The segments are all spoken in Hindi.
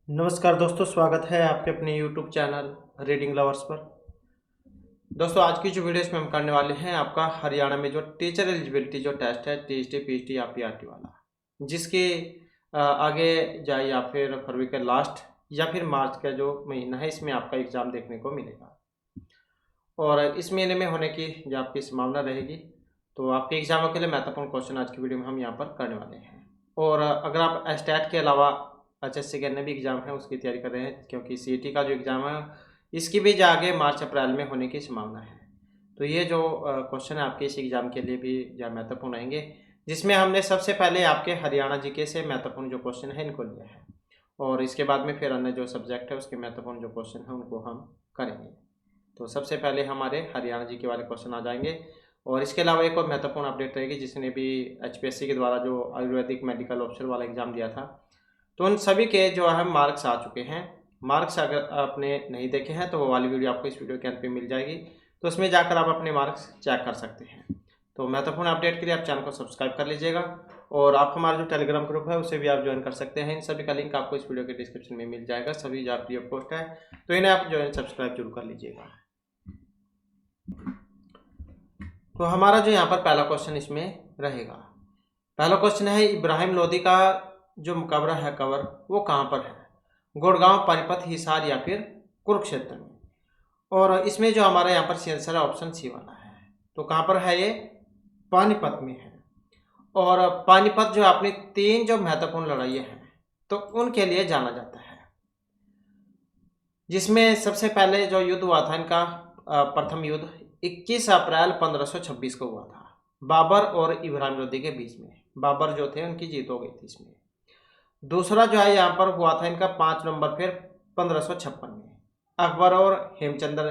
नमस्कार दोस्तों, स्वागत है आपके अपने YouTube चैनल रीडिंग लवर्स पर। दोस्तों, आज की जो वीडियो इसमें हम करने वाले हैं आपका हरियाणा में जो टीचर एलिजिबिलिटी जो टेस्ट है टीएसटी पीएचडी या पीआरटी वाला, जिसके आगे जाए या फिर फरवरी के लास्ट या फिर मार्च का जो महीना है इसमें आपका एग्ज़ाम देखने को मिलेगा। और इस महीने में होने की जो आपकी संभावना रहेगी, तो आपके एग्ज़ामों के लिए महत्वपूर्ण क्वेश्चन आज की वीडियो में हम यहाँ पर करने वाले हैं। और अगर आप एस्टेट के अलावा एचएससी के अन्य भी एग्ज़ाम हैं उसकी तैयारी कर रहे हैं, क्योंकि सीईटी का जो एग्ज़ाम है इसकी भी जो आगे मार्च अप्रैल में होने की संभावना है, तो ये जो क्वेश्चन है आपके इस एग्ज़ाम के लिए भी जो महत्वपूर्ण रहेंगे, जिसमें हमने सबसे पहले आपके हरियाणा जीके से महत्वपूर्ण जो क्वेश्चन है इनको लिया है, और इसके बाद में फिर अन्य जो सब्जेक्ट है उसके महत्वपूर्ण जो क्वेश्चन है उनको हम करेंगे। तो सबसे पहले हमारे हरियाणा जी के वाले क्वेश्चन आ जाएंगे, और इसके अलावा एक और महत्वपूर्ण अपडेट रहेगी, जिसने भी एचपीएससी के द्वारा जो आयुर्वेदिक मेडिकल ऑफिसर वाला एग्ज़ाम दिया था, तो उन सभी के जो है मार्क्स आ चुके हैं। मार्क्स अगर आपने नहीं देखे हैं तो वो वाली वीडियो आपको इस वीडियो के अंत पे मिल जाएगी, तो उसमें जाकर आप अपने मार्क्स चेक कर सकते हैं। तो महत्वपूर्ण अपडेट के लिए आप चैनल को सब्सक्राइब कर लीजिएगा, और आप हमारा जो टेलीग्राम ग्रुप है उसे भी आप ज्वाइन कर सकते हैं। इन सभी का लिंक आपको इस वीडियो के डिस्क्रिप्शन में मिल जाएगा, सभी जो फ्री ऑफ कॉस्ट है, तो इन्हें आप ज्वाइन सब्सक्राइब जरूर कर लीजिएगा। तो हमारा जो यहाँ पर पहला क्वेश्चन इसमें रहेगा, पहला क्वेश्चन है इब्राहिम लोदी का जो मकबरा है कबर वो कहाँ पर है? गुड़गांव, पानीपत, हिसार या फिर कुरुक्षेत्र में। और इसमें जो हमारा यहाँ पर आंसर है ऑप्शन सी वाला है। तो कहाँ पर है ये? पानीपत में है। और पानीपत जो अपनी 3 जो महत्वपूर्ण लड़ाइयाँ हैं तो उनके लिए जाना जाता है, जिसमें सबसे पहले जो युद्ध हुआ था इनका प्रथम युद्ध 21 अप्रैल 1526 को हुआ था, बाबर और इब्राहिम लोदी के बीच में। बाबर जो थे उनकी जीत हो गई थी इसमें। दूसरा जो है यहाँ पर हुआ था इनका 5 नवंबर फिर 1556 में। अकबर और हेमचंद्र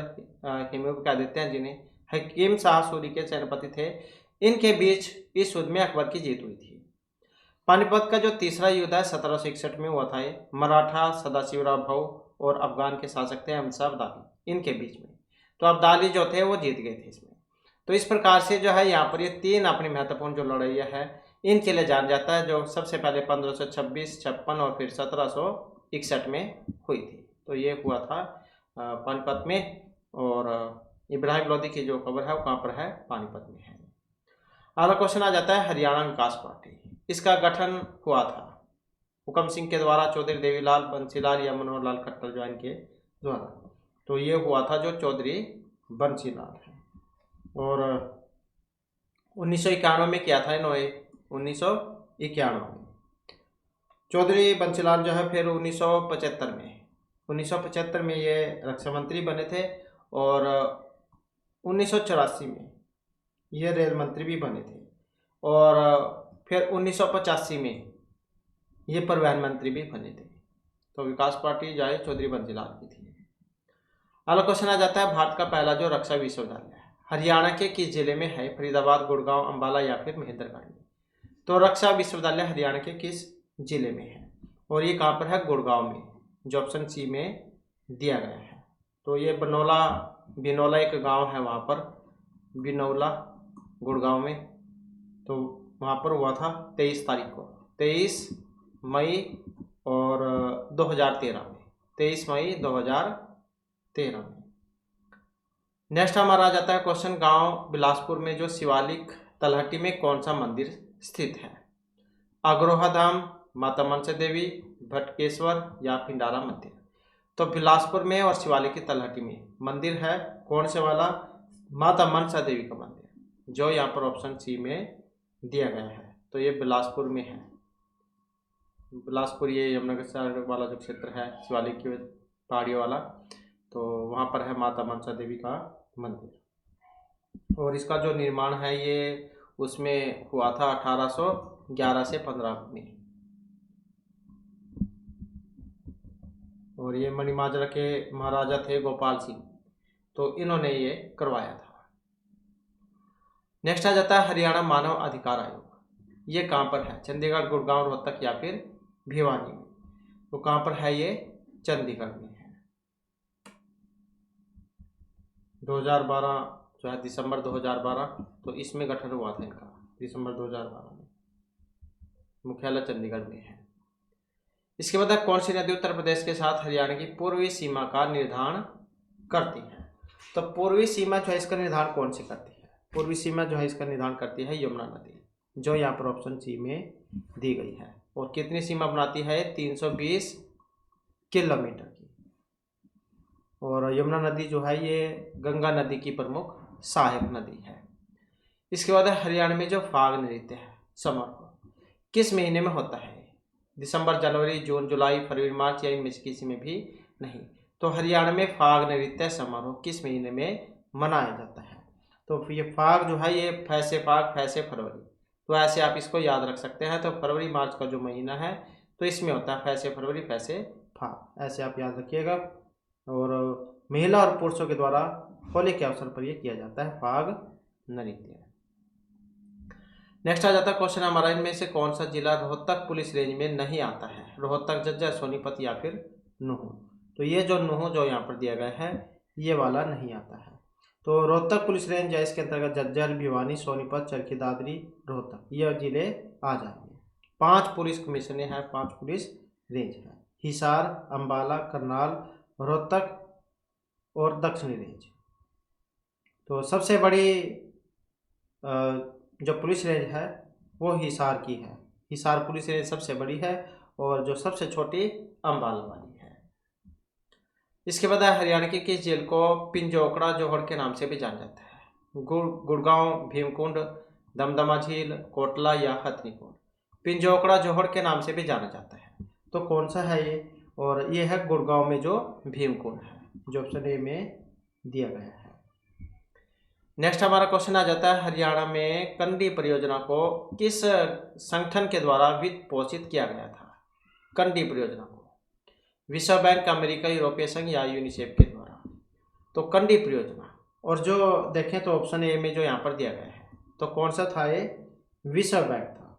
हेमू कह देते हैं जिन्हें, हकीम शाह सूरी के सेनापति थे, इनके बीच इस युद्ध में अकबर की जीत हुई थी। पानीपत का जो तीसरा युद्ध है 1761 में हुआ था, ये मराठा सदाशिवराव भाऊ और अफगान के शासक थे अहमद शाह अब्दाली, इनके बीच में। तो अब्दाली जो थे वो जीत गए थे इसमें। तो इस प्रकार से जो है यहाँ पर ये 3 अपनी महत्वपूर्ण जो लड़ाइयाँ है इनके लिए जाना जाता है, जो सबसे पहले 1526, 56 और फिर 1761 में हुई थी। तो ये हुआ था पानीपत में, और इब्राहिम लोदी की जो खबर है वो कहाँ पर है? पानीपत में है। अगला क्वेश्चन आ जाता है हरियाणा विकास पार्टी, इसका गठन हुआ था हुकम सिंह के द्वारा, चौधरी देवीलाल, बंसीलाल या मनोहर लाल खट्टर जो इनके द्वारा। तो ये हुआ था जो चौधरी बंसीलाल है। और 1991 में किया था इन्होंने, 1991 में। चौधरी बंसीलाल जो है फिर 1975 में ये रक्षा मंत्री बने थे, और 1984 में ये रेल मंत्री भी बने थे, और फिर 1985 में ये परिवहन मंत्री भी बने थे। तो विकास पार्टी जो है चौधरी बंसीलाल की थी। अगला क्वेश्चन आ जाता है भारत का पहला जो रक्षा विश्वविद्यालय है हरियाणा के किस जिले में है? फरीदाबाद, गुड़गांव, अंबाला या फिर महेंद्रगढ़ में। तो रक्षा विश्वविद्यालय हरियाणा के किस जिले में है? और ये कहाँ पर है? गुड़गांव में, जो ऑप्शन सी में दिया गया है। तो ये बिनौला एक गांव है वहाँ पर, बिनौला गुड़गांव में। तो वहाँ पर हुआ था 23 तारीख को, 23 मई और 2013 में, 23 मई 2013 में। नेक्स्ट हमारा आ जाता है क्वेश्चन, गांव बिलासपुर में जो शिवालिक तलहटी में कौन सा मंदिर स्थित है? अग्रोहा धाम, माता मनसा देवी, भटकेश्वर या पिंडारा मंदिर। तो बिलासपुर में और शिवालिक की तलहटी में मंदिर है कौन से वाला? माता मनसा देवी का मंदिर, जो यहाँ पर ऑप्शन सी में दिया गया है। तो ये बिलासपुर में है। बिलासपुर ये यमुनानगर वाला जो क्षेत्र है शिवालिक की पहाड़ियों वाला, तो वहाँ पर है माता मनसा देवी का मंदिर। और इसका जो निर्माण है ये उसमें हुआ था 1811 से 15 में, और ये मणिमाजरा के महाराजा थे गोपाल सिंह, तो इन्होंने ये करवाया था। नेक्स्ट आ जाता है हरियाणा मानव अधिकार आयोग, ये कहाँ पर है? चंडीगढ़, गुड़गांव, रोहतक या फिर भिवानी में। तो कहाँ पर है ये? चंडीगढ़ में है। 2012 जो है दिसंबर 2012, तो इसमें गठन हुआ था इनका, दिसंबर 2012 में। मुख्यालय चंडीगढ़ में है। इसके बाद है कौन सी नदी उत्तर प्रदेश के साथ हरियाणा की पूर्वी सीमा का निर्धारण करती है? तो पूर्वी सीमा जो है इसका निर्धारण कौन सी करती है? पूर्वी सीमा जो है इसका निर्धारण करती है यमुना नदी, जो यहाँ पर ऑप्शन सी में दी गई है। और कितनी सीमा बनाती है? 320 किलोमीटर की। और यमुना नदी जो है ये गंगा नदी की प्रमुख सहायक नदी है। इसके बाद है हरियाणा में जो फाग नृत्य है समारोह किस महीने में होता है? दिसंबर, जनवरी, जून, जुलाई, फरवरी, मार्च या इनमें से किसी में भी नहीं। तो हरियाणा में फाग नृत्य समारोह किस महीने में मनाया जाता है? तो ये फाग जो है ये फैसे फाग फैसे फरवरी, तो ऐसे आप इसको याद रख सकते हैं। तो फरवरी मार्च का जो महीना है तो इसमें होता है फैसे फरवरी फैसे फाग, ऐसे आप याद रखिएगा। और महिला और पुरुषों के द्वारा होली के अवसर पर यह किया जाता है फाग नृत्य। नेक्स्ट आ जाता है क्वेश्चन हमारा, इनमें से कौन सा जिला रोहतक पुलिस रेंज में नहीं आता है? रोहतक, झज्जर, सोनीपत या फिर नुहू। तो ये जो नुहू जो यहाँ पर दिया गया है ये वाला नहीं आता है। तो रोहतक पुलिस रेंज है, इसके अंतर्गत झज्जर, भिवानी, सोनीपत, चरखी दादरी, रोहतक ये जिले आ जाएंगे। 5 पुलिस कमिश्नरें हैं, 5 पुलिस रेंज है, हिसार, अम्बाला, करनाल, रोहतक और दक्षिणी रेंज। तो सबसे बड़ी जो पुलिस रेंज है वो हिसार की है, हिसार पुलिस रेंज सबसे बड़ी है और जो सबसे छोटी अम्बाला वाली है। इसके बाद हरियाणा की किस झील को पिंजोकड़ा जोहड़ के नाम से भी जाना जाता है? गुड़गांव, भीमकुंड, दमदमा झील, कोटला या हथनीकुंड। पिंजोकड़ा जोहड़ के नाम से भी जाना जाता है, तो कौन सा है ये? और ये है गुड़गांव में जो भीमकुंड है, जो ऑप्शन ए में दिया गया है। नेक्स्ट हमारा क्वेश्चन आ जाता है, हरियाणा में कंडी परियोजना को किस संगठन के द्वारा वित्त पोषित किया गया था? कंडी परियोजना को विश्व बैंक, अमेरिका, यूरोपीय संघ या यूनिसेफ के द्वारा। तो कंडी परियोजना, और जो देखें तो ऑप्शन ए में जो यहाँ पर दिया गया है तो कौन सा था ये? विश्व बैंक था।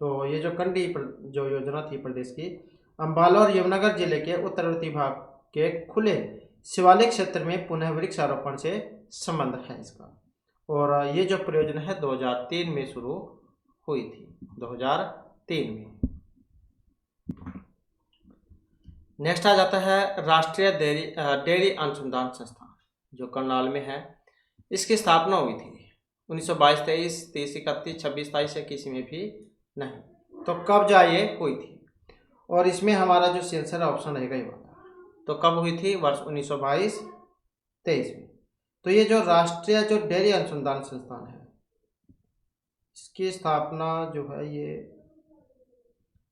तो ये जो कंडी जो योजना थी प्रदेश की, अम्बाला और यमुनानगर जिले के उत्तरवर्ती भाग के खुले शिवालिक क्षेत्र में पुनः वृक्षारोपण से संबंध है इसका। और ये जो परियोजना है 2003 में शुरू हुई थी, 2003 में। नेक्स्ट आ जाता है राष्ट्रीय डेयरी अनुसंधान संस्थान, जो करनाल में है। इसकी स्थापना हुई थी 1922, 23, 30, 31, 26, 27 या किसी में भी नहीं। तो कब जा ये हुई थी? और इसमें हमारा जो सेंसर ऑप्शन रहेगा ये वाला। तो कब हुई थी? वर्ष 1922, 23 में। तो ये जो राष्ट्रीय जो डेयरी अनुसंधान संस्थान है इसकी स्थापना जो है ये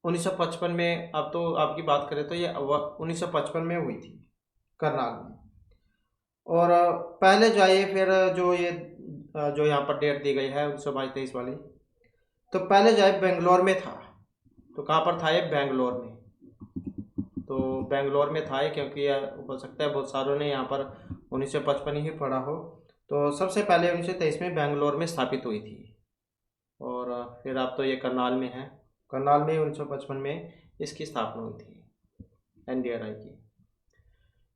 1955 में, अब तो आपकी बात करें तो ये 1955 में हुई थी करनाल में। और पहले जो है फिर जो ये जो यहाँ पर डेट दी गई है 1922-23 वाली, तो पहले जो है बेंगलोर में था। तो कहाँ पर था ये? बेंगलोर में। तो बेंगलोर में था ये, क्योंकि हो सकता है बहुत सारों ने यहाँ पर 1955 ही पढ़ा हो। तो सबसे पहले 1923 में बेंगलोर में स्थापित हुई थी। और फिर अब तो ये करनाल में है, करनाल में 1955 में इसकी स्थापना हुई थी NDRI की।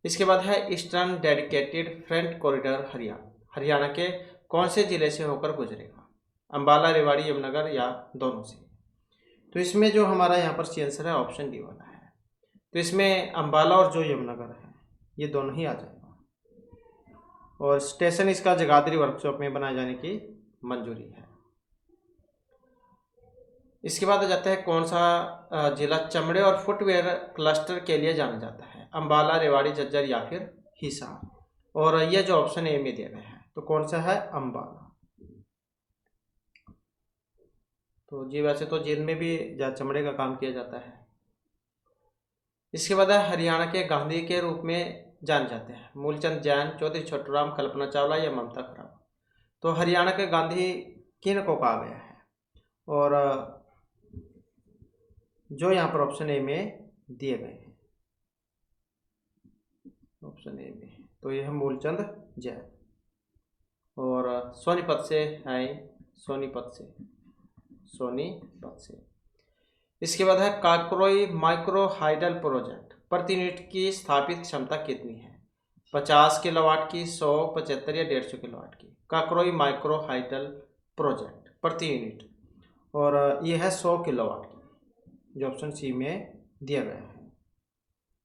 इसके बाद है eastern dedicated freight corridor Haryana के कौन से जिले से होकर गुजरेगा? अम्बाला, रेवाड़ी, यमुनानगर या दोनों से। तो इसमें जो हमारा यहाँ पर आंसर है ऑप्शन डी वाला है। तो इसमें अम्बाला और जो यमुनानगर है ये दोनों ही आ जाएगा। और स्टेशन इसका जगाधरी वर्कशॉप में बनाए जाने की मंजूरी है। इसके बाद आ जाता है कौन सा जिला चमड़े और फुटवेयर क्लस्टर के लिए जाना जाता है? अम्बाला, रेवाड़ी, झज्जर या फिर हिसार। और ये जो ऑप्शन ए में दिया गया है तो कौन सा है? अम्बाला। तो जी वैसे तो जींद में भी चमड़े का काम किया जाता है। इसके बाद हरियाणा के गांधी के रूप में जाने जाते हैं मूलचंद जैन, चौधरी छोटूराम, कल्पना चावला या ममता खराब। तो हरियाणा के गांधी किन को कहा गया है? और जो यहाँ पर ऑप्शन ए में दिए गए हैं, ऑप्शन ए में, तो यह है मूलचंद जैन। और सोनीपत से है, सोनीपत से। इसके बाद है काकरोई माइक्रो हाइडल प्रोजेक्ट प्रति यूनिट की स्थापित क्षमता कितनी है? 50 किलोवाट की, 100, 75 या 150 किलोवाट की। काकरोई माइक्रो हाइडल प्रोजेक्ट प्रति यूनिट, और ये है 100 किलोवाट की, जो ऑप्शन सी में दिया गया है।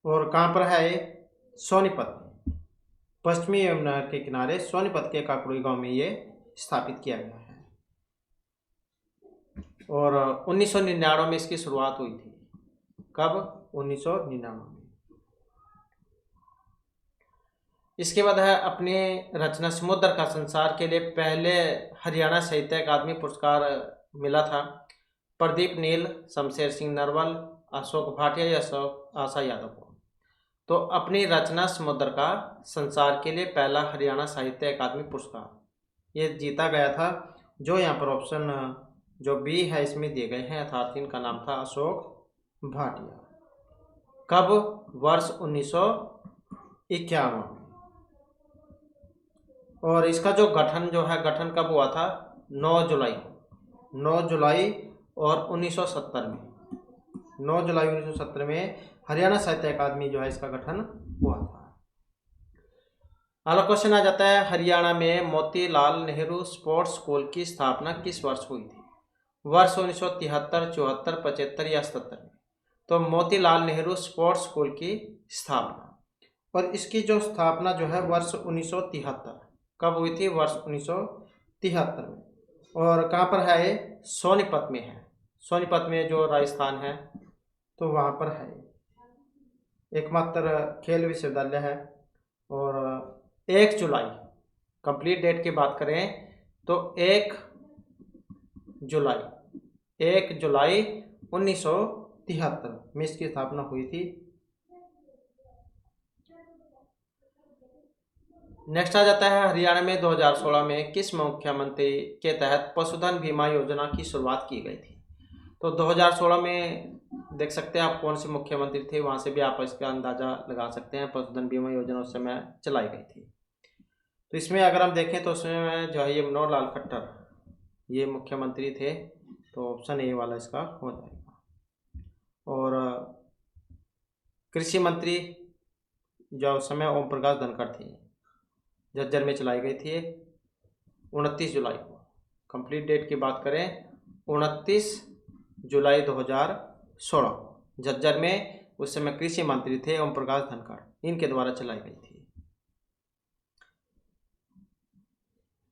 और कहाँ पर है ये? सोनीपत में, पश्चिमी यमुना के किनारे सोनीपत के काकड़ोई गांव में ये स्थापित किया गया है। और 1999 में इसकी शुरुआत हुई थी। कब? 1999 में। इसके बाद है अपनी रचना समुद्र का संसार के लिए पहले हरियाणा साहित्य अकादमी पुरस्कार मिला था प्रदीप नील, शमशेर सिंह नरवल, अशोक भाटिया या आशा यादव को। तो अपनी रचना समुद्र का संसार के लिए पहला हरियाणा साहित्य अकादमी पुरस्कार ये जीता गया था। जो यहाँ पर ऑप्शन जो बी है इसमें दिए गए हैं, अर्थात इनका नाम था अशोक भाटिया। कब? वर्ष 1951 में। और इसका जो गठन गठन कब हुआ था? 9 जुलाई को। 9 जुलाई और 1970 में, 9 जुलाई 1970 में हरियाणा साहित्य अकादमी जो है इसका गठन हुआ था। अगला क्वेश्चन आ जाता है, हरियाणा में मोतीलाल नेहरू स्पोर्ट्स स्कूल की स्थापना किस वर्ष हुई थी? वर्ष 1973, 74, 75 या 77 में। तो मोतीलाल नेहरू स्पोर्ट्स स्कूल की स्थापना, और इसकी जो स्थापना जो है वर्ष 1973। कब हुई थी? वर्ष 1973 में। और कहाँ पर है ये? सोनीपत में है। सोनीपत में जो राजस्थान है तो वहाँ पर है, एकमात्र खेल विश्वविद्यालय है। और 1 जुलाई, कंप्लीट डेट की बात करें तो 1 जुलाई 1973 में इसकी स्थापना हुई थी। नेक्स्ट आ जाता है, हरियाणा में 2016 में किस मुख्यमंत्री के तहत पशुधन बीमा योजना की शुरुआत की गई थी? तो 2016 में देख सकते हैं आप कौन से मुख्यमंत्री थे, वहां से भी आप इसका अंदाजा लगा सकते हैं। पशुधन बीमा योजना उस समय चलाई गई थी। तो इसमें अगर हम देखें तो उसमें जो है ये मनोहर लाल खट्टर ये मुख्यमंत्री थे। तो ऑप्शन ए वाला इसका हो जाएगा। और कृषि मंत्री जो उस समय ओम प्रकाश धनखड़ थे, झज्जर में चलाई गई थी 29 जुलाई को। कंप्लीट डेट की बात करें 29 जुलाई 2016 को झज्जर में उस समय कृषि मंत्री थे ओम प्रकाश धनखड़, इनके द्वारा चलाई गई थी।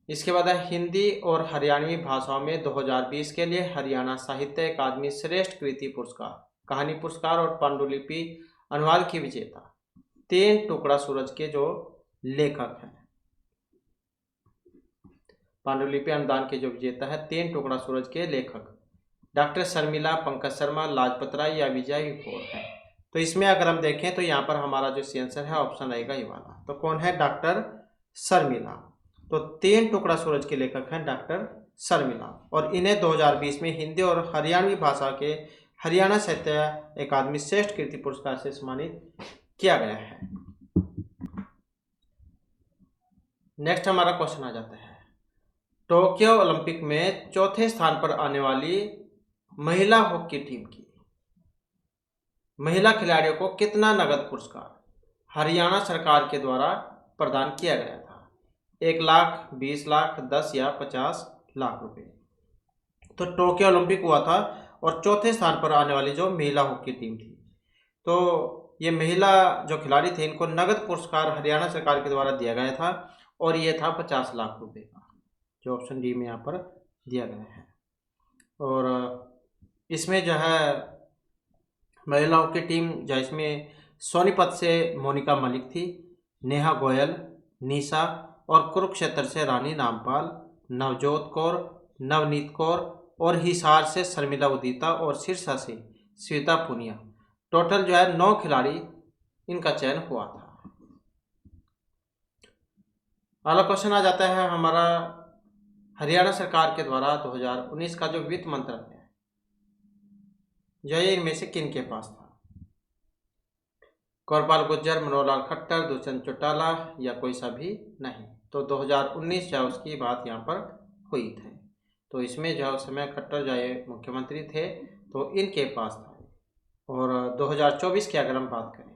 इसके बाद है, हिंदी और हरियाणवी भाषाओं में 2020 के लिए हरियाणा साहित्य अकादमी श्रेष्ठ कृति पुरस्कार, कहानी पुरस्कार और पांडुलिपि अनुवाद की विजेता 3 टुकड़ा सूरज के जो लेखक हैं, पांडुलिपि अनुदान के जो विजेता है 3 टुकड़ा सूरज के लेखक डॉक्टर शर्मिला, पंकज शर्मा, लाजपत राय या विजय विभोर है। तो इसमें अगर हम देखें तो यहाँ पर हमारा जो सी आंसर है ऑप्शन रहेगा ये वाला। तो कौन है? डॉक्टर शर्मिला। तो 3 टुकड़ा सूरज के लेखक हैं डॉक्टर शर्मिला, और इन्हें 2020 में हिंदी और हरियाणवी भाषा के हरियाणा साहित्य अकादमी श्रेष्ठ कृति पुरस्कार से सम्मानित किया गया है। नेक्स्ट हमारा क्वेश्चन आ जाता है, टोक्यो ओलंपिक में चौथे स्थान पर आने वाली महिला हॉकी टीम की महिला खिलाड़ियों को कितना नगद पुरस्कार हरियाणा सरकार के द्वारा प्रदान किया गया था? 1 लाख, 20 लाख, 10 या 50 लाख रुपए। तो टोक्यो ओलंपिक हुआ था और चौथे स्थान पर आने वाली जो महिला हॉकी टीम थी, तो ये महिला जो खिलाड़ी थे इनको नगद पुरस्कार हरियाणा सरकार के द्वारा दिया गया था, और ये था 50 लाख रुपए का, जो ऑप्शन डी में यहाँ पर दिया गया है। और इसमें जो है महिलाओं की टीम जो इसमें सोनीपत से मोनिका मलिक थी, नेहा गोयल, निशा, और कुरुक्षेत्र से रानी नामपाल, नवजोत कौर, नवनीत कौर, और हिसार से शर्मिला उदिता, और सिरसा से श्वेता पुनिया। टोटल जो है 9 खिलाड़ी इनका चयन हुआ था। अगला क्वेश्चन आ जाता है हमारा, हरियाणा सरकार के द्वारा 2019 का जो वित्त मंत्रालय है जो इनमें से किन के पास था? कौरपाल गुर्जर, मनोहर लाल खट्टर, दुष्यंत चौटाला या कोई सा भी नहीं। तो 2019 जो उसकी बात यहाँ पर हुई थी। तो इसमें जो उस समय खट्टर जो मुख्यमंत्री थे तो इनके पास था। और 2024 की अगर हम बात करें,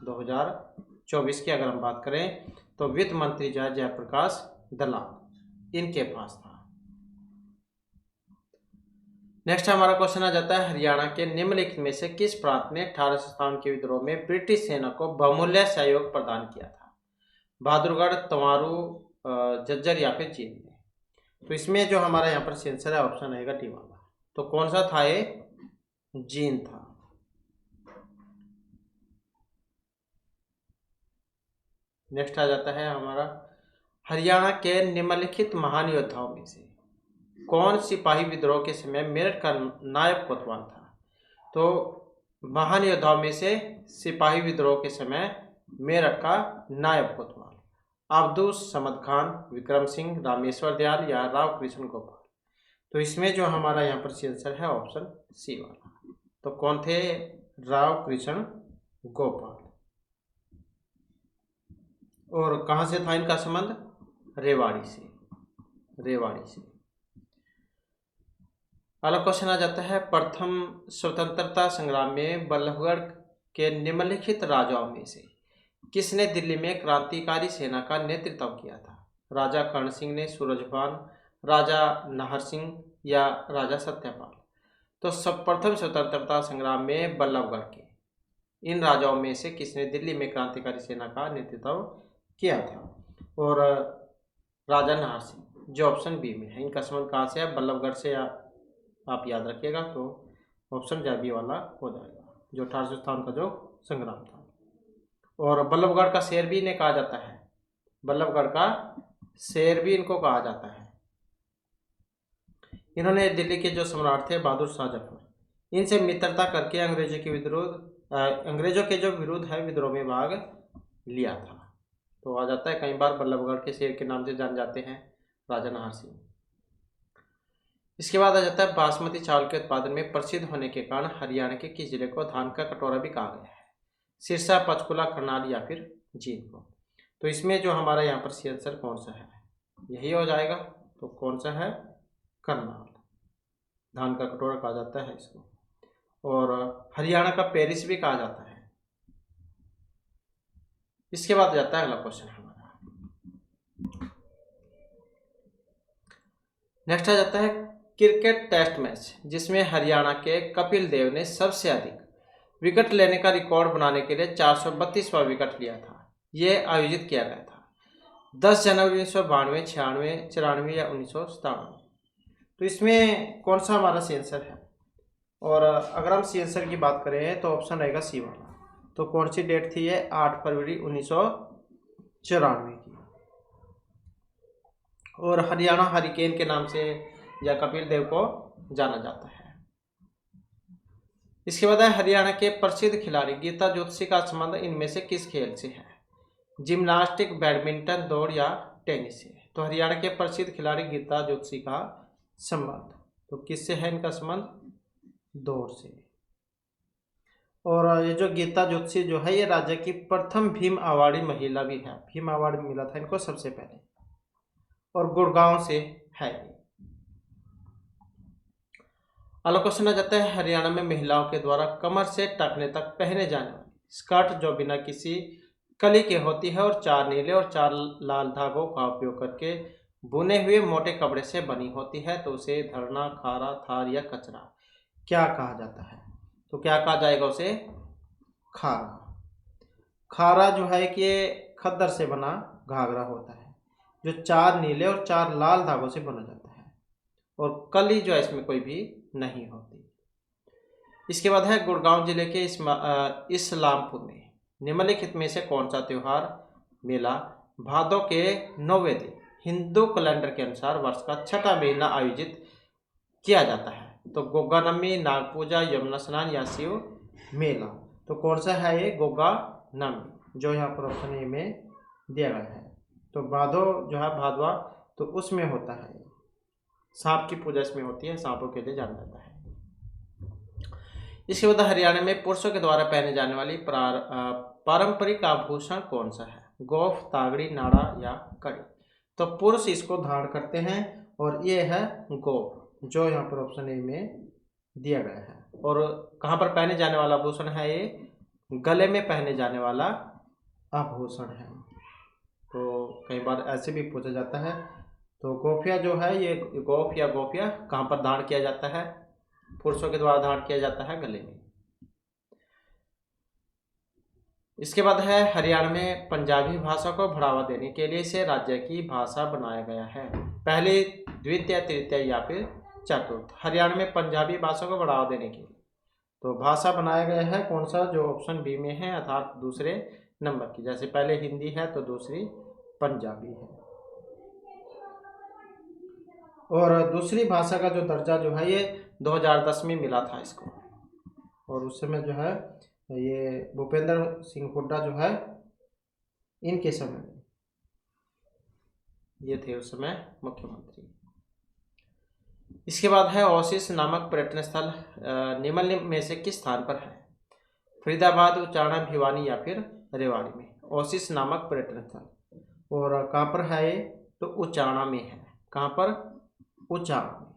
2024 की अगर हम बात करें तो वित्त मंत्री जो है जयप्रकाश दलाल, इनके पास था। नेक्स्ट हमारा क्वेश्चन आ जाता है, हरियाणा के निम्नलिखित में से किस प्रांत ने 1857 के विद्रोह में ब्रिटिश सेना को बहुमूल्य सहयोग प्रदान किया था? बहादुरगढ़, तंवारू, झज्जर या फिर जींद में? तो इसमें जो हमारा यहाँ पर आंसर है ऑप्शन रहेगा डी वाला। तो कौन सा था ये? जींद था। नेक्स्ट आ जाता है हमारा, हरियाणा के निम्नलिखित महान योद्धाओं में से कौन सिपाही विद्रोह के समय मेरठ का नायब कोतवाल था? तो महान योद्धाओं में से सिपाही विद्रोह के समय मेरठ का नायब कोतवाल अब्दुस समद खान, विक्रम सिंह, रामेश्वर दयाल या राव कृष्ण गोपाल? तो इसमें जो हमारा यहाँ पर आंसर है ऑप्शन सी वाला। तो कौन थे? राव कृष्ण गोपाल। और कहाँ से था इनका संबंध? रेवाड़ी से। रेवाड़ी से। अगला क्वेश्चन आ जाता है, प्रथम स्वतंत्रता संग्राम में बल्लभगढ़ के निम्नलिखित राजाओं में से किसने दिल्ली में क्रांतिकारी सेना का नेतृत्व किया था? राजा कर्ण सिंह ने, सूरजभान, राजा नाहर सिंह या राजा सत्यपाल? तो सब प्रथम स्वतंत्रता संग्राम में बल्लभगढ़ के इन राजाओं में से किसने दिल्ली में क्रांतिकारी सेना का नेतृत्व किया था? और राजा नाहर सिंह, जो ऑप्शन बी में है। इनका संबंध कहाँ से है? बल्लभगढ़ से। आप याद रखिएगा, तो ऑप्शन बी वाला हो जाएगा, जो 1857 का जो संग्राम था। और बल्लभगढ़ का शेर भी इन्हें कहा जाता है। बल्लभगढ़ का शेर भी इनको कहा जाता है। इन्होंने दिल्ली के जो सम्राट थे बहादुर शाह जफर, इनसे मित्रता करके अंग्रेजों के जो विरुद्ध है विद्रोह में भाग लिया था। तो आ जाता है, कई बार बल्लभगढ़ के शेर के नाम से जान जाते हैं राजा नाहर सिंह। इसके बाद आ जाता है, बासमती चावल के उत्पादन में प्रसिद्ध होने के कारण हरियाणा के किस जिले को धान का कटोरा भी कहा गया है? सिरसा, पंचकुला, करनाल या फिर जींद को? तो इसमें जो हमारा यहाँ पर आंसर कौन सा है? यही हो जाएगा। तो कौन सा है? करनाल। धान का कटोरा कहा जाता है इसको। और हरियाणा का पेरिस भी कहा जाता है। इसके बाद जाता है अगला क्वेश्चन हमारा। नेक्स्ट आ जाता है, क्रिकेट टेस्ट मैच जिसमें हरियाणा के कपिल देव ने सबसे अधिक विकेट लेने का रिकॉर्ड बनाने के लिए 432वां विकेट लिया था, ये आयोजित किया गया था 10 जनवरी 1992, 96, 94 या 1997? तो इसमें कौन सा हमारा आंसर है? और अगर हम आंसर की बात करें तो ऑप्शन रहेगा सी वाला। तो कौन सी डेट थी ये? 8 फरवरी 1994 की। और हरियाणा हरिकेन के नाम से या कपिल देव को जाना जाता है। इसके बाद है, हरियाणा के प्रसिद्ध खिलाड़ी गीता ज्योतिषी का संबंध इनमें से किस खेल से है? जिम्नास्टिक, बैडमिंटन, दौड़ या टेनिस से? तो हरियाणा के प्रसिद्ध खिलाड़ी गीता ज्योतिषी का संबंध तो किससे है इनका संबंध? दौड़ से। और ये जो गीता ज्योतिषी जो है ये राज्य की प्रथम भीम अवार्डी महिला भी है। भीम अवार्ड मिला था इनको सबसे पहले, और गुड़गांव से है। अगला क्वेश्चन आ जाता है, हरियाणा में महिलाओं के द्वारा कमर से टखने तक पहने जाने वाली स्कर्ट जो बिना किसी कली के होती है और 4 नीले और 4 लाल धागों का उपयोग करके बुने हुए मोटे कपड़े से बनी होती है, तो उसे धरना, खारा, थार या कचरा क्या कहा जाता है? तो क्या कहा जाएगा उसे? खारा। खारा जो है कि खद्दर से बना घाघरा होता है जो 4 नीले और 4 लाल धागों से बना जाता है, और कली जो है इसमें कोई भी नहीं होती। इसके बाद है, गुड़गांव जिले के इस्लामपुर में निम्नलिखित में से कौन सा त्योहार मेला भादों के 9वें दिन हिंदू कैलेंडर के अनुसार वर्ष का 6वां महीना आयोजित किया जाता है? तो गोगा नवमी, नाग पूजा, यमुना स्नान या शिव मेला? तो कौन सा है ये? गोगा नवमी, जो यहाँ पर ऑप्शन ए में दिया गया है। तो भादो जो है भादवा, तो उसमें होता है, सांप की पूजा इसमें होती है, सांपों के लिए जाना जाता है। इसके बाद हरियाणा में पुरुषों के द्वारा पहने जाने वाली पारंपरिक आभूषण कौन सा है? गोफ, तागड़ी, नाड़ा या कड़ी? तो पुरुष इसको धारण करते हैं, और ये है गोफ, जो यहाँ पर ऑप्शन ए में दिया गया है। और कहाँ पर पहने जाने वाला आभूषण है ये? गले में पहने जाने वाला आभूषण है। तो कई बार ऐसे भी पूछा जाता है। तो गोफिया जो है ये गोफ या गोफिया कहाँ पर धारण किया जाता है? पुरुषों के द्वारा धारण किया जाता है गले में। इसके बाद है हरियाणा में पंजाबी भाषा को बढ़ावा देने के लिए इसे राज्य की भाषा बनाया गया है। पहली, द्वितीय, तृतीय या फिर चतुर्थ। हरियाणा में पंजाबी भाषा को बढ़ावा देने के लिए तो भाषा बनाया गया है कौन सा, जो ऑप्शन बी में है, अर्थात दूसरे नंबर की। जैसे पहले हिंदी है तो दूसरी पंजाबी है। और दूसरी भाषा का जो दर्जा जो है ये 2010 में मिला था इसको, और उस समय जो है ये भूपेंद्र सिंह हुड्डा जो है इनके समय में ये थे उस समय मुख्यमंत्री। इसके बाद है ओसिस नामक पर्यटन स्थल निम्नलिखित में से किस स्थान पर है? फरीदाबाद, उचाना, भिवानी या फिर रेवाड़ी में ओसिस नामक पर्यटन स्थल। और कहाँ पर है ये? तो उचाना में है। कहाँ पर? उचाना में,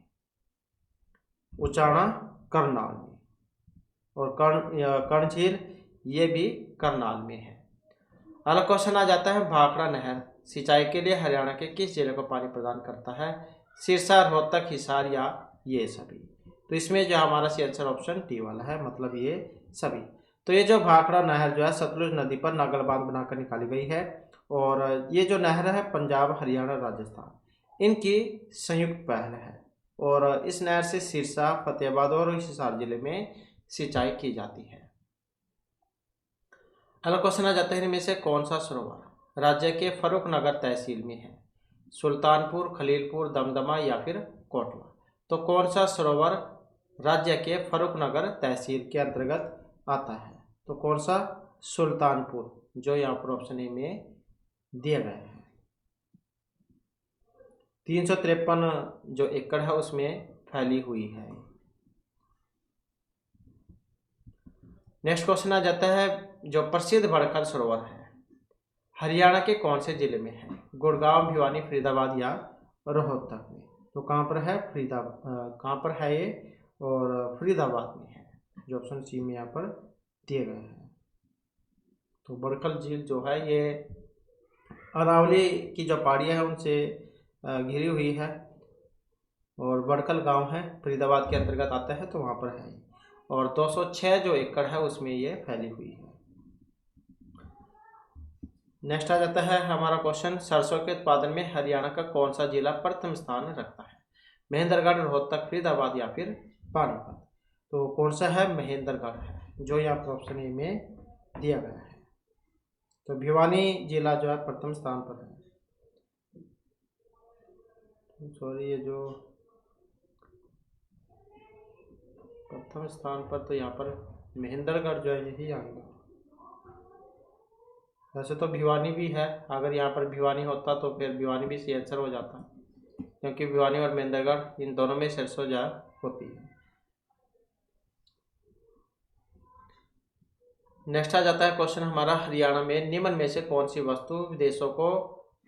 उचाना करनाल में। और कर्ण झील ये भी करनाल में है। अगला क्वेश्चन आ जाता है भाखड़ा नहर सिंचाई के लिए हरियाणा के किस जिले को पानी प्रदान करता है? सिरसा, रोहतक, हिसार या ये सभी। तो इसमें जो हमारा सी आंसर ऑप्शन टी वाला है, मतलब ये सभी। तो ये जो भाखड़ा नहर जो है सतलुज नदी पर नागल बांध बनाकर निकाली गई है, और ये जो नहर है पंजाब, हरियाणा, राजस्थान इनकी संयुक्त पहल है। और इस नहर से सिरसा, फतेहाबाद और हिसार जिले में सिंचाई की जाती है। अगला क्वेश्चन आ जाता है इनमें से कौन सा सरोवर राज्य के फर्रुखनगर तहसील में है? सुल्तानपुर, खलीलपुर, दमदमा या फिर कोटला। तो कौन सा सरोवर राज्य के फर्रुखनगर तहसील के अंतर्गत आता है? तो कौन सा? सुल्तानपुर, जो यहाँ पर ऑप्शन ए में दिया गया है। 353 जो एकड़ है उसमें फैली हुई है। नेक्स्ट क्वेश्चन आ जाता है जो प्रसिद्ध बड़खल सरोवर है हरियाणा के कौन से जिले में है? गुड़गांव, भिवानी, फरीदाबाद या रोहतक में। तो कहाँ पर है? कहाँ पर है ये? और फरीदाबाद में है, जो ऑप्शन सी में यहाँ पर दिए गए हैं। तो बड़खल झील जो है ये अरावली की जो पहाड़ियाँ है उनसे घिरी हुई है, और बड़खल गांव है फरीदाबाद के अंतर्गत आता है, तो वहाँ पर है। और 206 जो एकड़ है उसमें ये फैली हुई है। नेक्स्ट आ जाता है हमारा क्वेश्चन सरसों के उत्पादन में हरियाणा का कौन सा जिला प्रथम स्थान रखता है? महेंद्रगढ़, रोहतक, फरीदाबाद या फिर पानीपत। तो कौन सा है? महेंद्रगढ़ है, जो यहाँ पर ऑप्शन ए में दिया गया है। तो भिवानी जिला जो है प्रथम स्थान पर है। सॉरी, ये जो प्रथम स्थान पर तो यहाँ पर महेंद्रगढ़ जो है यही आएगा। वैसे तो भिवानी भी है, अगर यहाँ पर भिवानी होता तो फिर भिवानी भी सही आंसर हो जाता, क्योंकि भिवानी और महेंद्रगढ़ इन दोनों में सरसों जा होती है। नेक्स्ट आ जाता है क्वेश्चन हमारा हरियाणा में निम्न में से कौन सी वस्तु विदेशों को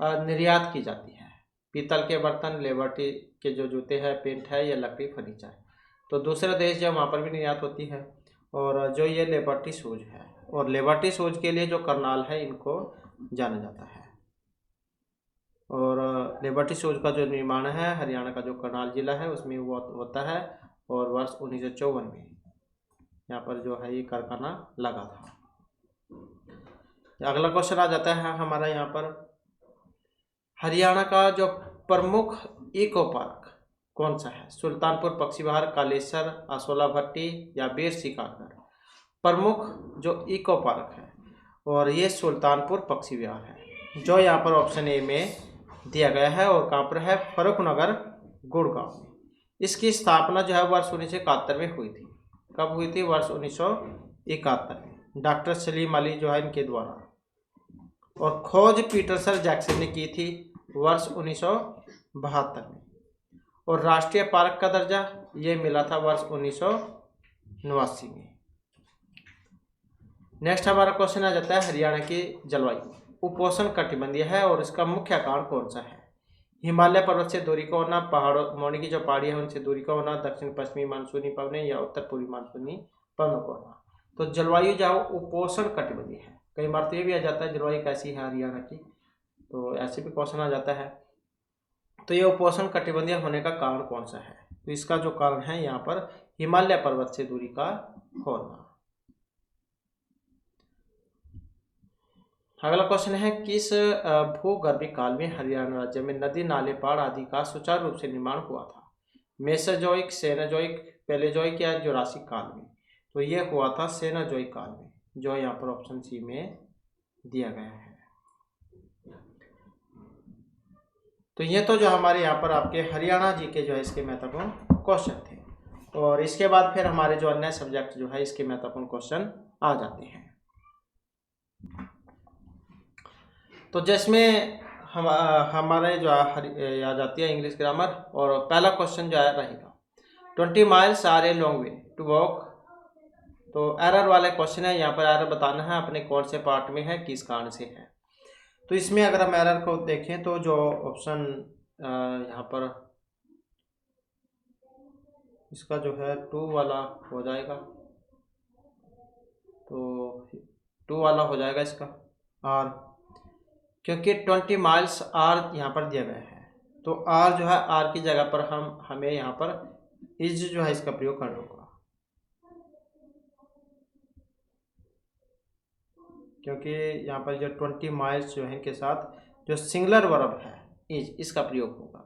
निर्यात की जाती है? पीतल के बर्तन, लेबर्टी के जो जूते हैं, पेंट है या लकड़ी फर्नीचर। तो दूसरे देश जो वहाँ पर भी निर्यात होती है, और जो ये लिबर्टी शूज है, और लिबर्टी शूज के लिए जो करनाल है इनको जाना जाता है। और लिबर्टी शूज का जो निर्माण है हरियाणा का जो करनाल जिला है उसमें वो होता है, और वर्ष 1954 में यहाँ पर जो है ये कारखाना लगा था। अगला क्वेश्चन आ जाता है हमारा यहाँ पर हरियाणा का जो प्रमुख इको पार्क कौन सा है? सुल्तानपुर पक्षी विहार, कालेसर, असोला भट्टी या बीर शिकारगढ़। प्रमुख जो इको पार्क है और ये सुल्तानपुर पक्षी विहार है, जो यहाँ पर ऑप्शन ए में दिया गया है, और कहाँ पर है? फर्रुखनगर, गुड़गांव में। इसकी स्थापना जो है वर्ष 1971 में हुई थी। कब हुई थी? वर्ष 1971 में डॉक्टर सलीम अली जो है इनके द्वारा, और खोज पीटरसन जैक्सन ने की थी वर्ष 1972 में। और राष्ट्रीय पार्क का दर्जा ये मिला था वर्ष 1989 में। नेक्स्ट हमारा क्वेश्चन आ जाता है हरियाणा की जलवायु उपोष्ण कटिबंधीय है, और इसका मुख्य कारण कौन सा है? हिमालय पर्वत से दूरी का होना, पहाड़ों मोड़ी की जो पहाड़ी है उनसे दूरी का होना, दक्षिण पश्चिमी मानसूनी पवनें या उत्तर पूर्वी मानसूनी पवनों का होना। तो जलवायु जो उपोष्ण कटिबंधीय है। कई बार तो ये भी आ जाता है जलवायु कैसी है हरियाणा की, तो ऐसे भी क्वेश्चन आ जाता है। तो ये उपोष्ण कटिबंधीय होने का कारण कौन सा है? तो इसका जो कारण है यहाँ पर हिमालय पर्वत से दूरी का होना। अगला क्वेश्चन है, किस भूगर्भीय काल में हरियाणा राज्य में नदी नाले पहाड़ आदि का सुचारू रूप से निर्माण हुआ था? मेसोजोइक, सेनोजोइक, पैलेजोइक या जुरासिक काल में? तो यह हुआ था सेनोजोइक काल में, जो यहाँ पर ऑप्शन सी में दिया गया है। तो ये तो जो हमारे यहाँ पर आपके हरियाणा जी के जो है इसके महत्वपूर्ण क्वेश्चन थे, और इसके बाद फिर हमारे जो अन्य सब्जेक्ट जो है इसके महत्वपूर्ण क्वेश्चन आ जाते हैं। तो जिसमें हमारे जो आ जाती है इंग्लिश ग्रामर, और पहला क्वेश्चन जो है रहेगा 20 miles are a long way to walk. तो एरर वाला क्वेश्चन है, यहाँ पर एरर बताना है अपने कौन से पार्ट में है, किस कारण से है। तो इसमें अगर हम एरर को देखें तो जो ऑप्शन यहाँ पर इसका जो है 2 वाला हो जाएगा, तो 2 वाला हो जाएगा इसका आर, क्योंकि 20 माइल्स आर यहाँ पर दिया गया है, तो आर जो है आर की जगह पर हमें यहाँ पर इज जो है इसका प्रयोग करना होगा, क्योंकि यहाँ पर जो 20 माइल्स जो है के साथ जो सिंगुलर वर्ब है इज, इसका प्रयोग होगा।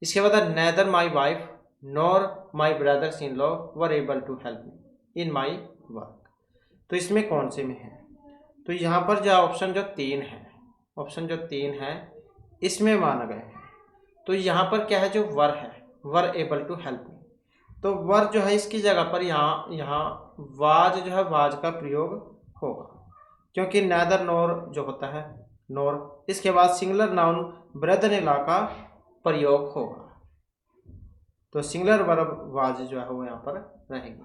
इसके बाद neither my wife nor my brothers in law were able to help me in my work. तो इसमें कौन से में है? तो यहाँ पर जो ऑप्शन जो 3 है, ऑप्शन जो 3 है इसमें माना गया है। तो यहाँ पर क्या है, जो वर है, were able to help me, तो वर जो है इसकी जगह पर यहाँ वाज जो है वाज का प्रयोग होगा, क्योंकि नेदर नोर जो होता है नोर, इसके बाद singular noun brother in law का प्रयोग होगा, तो सिंगुलर वर्ब वाज जो है वो यहाँ पर रहेगी।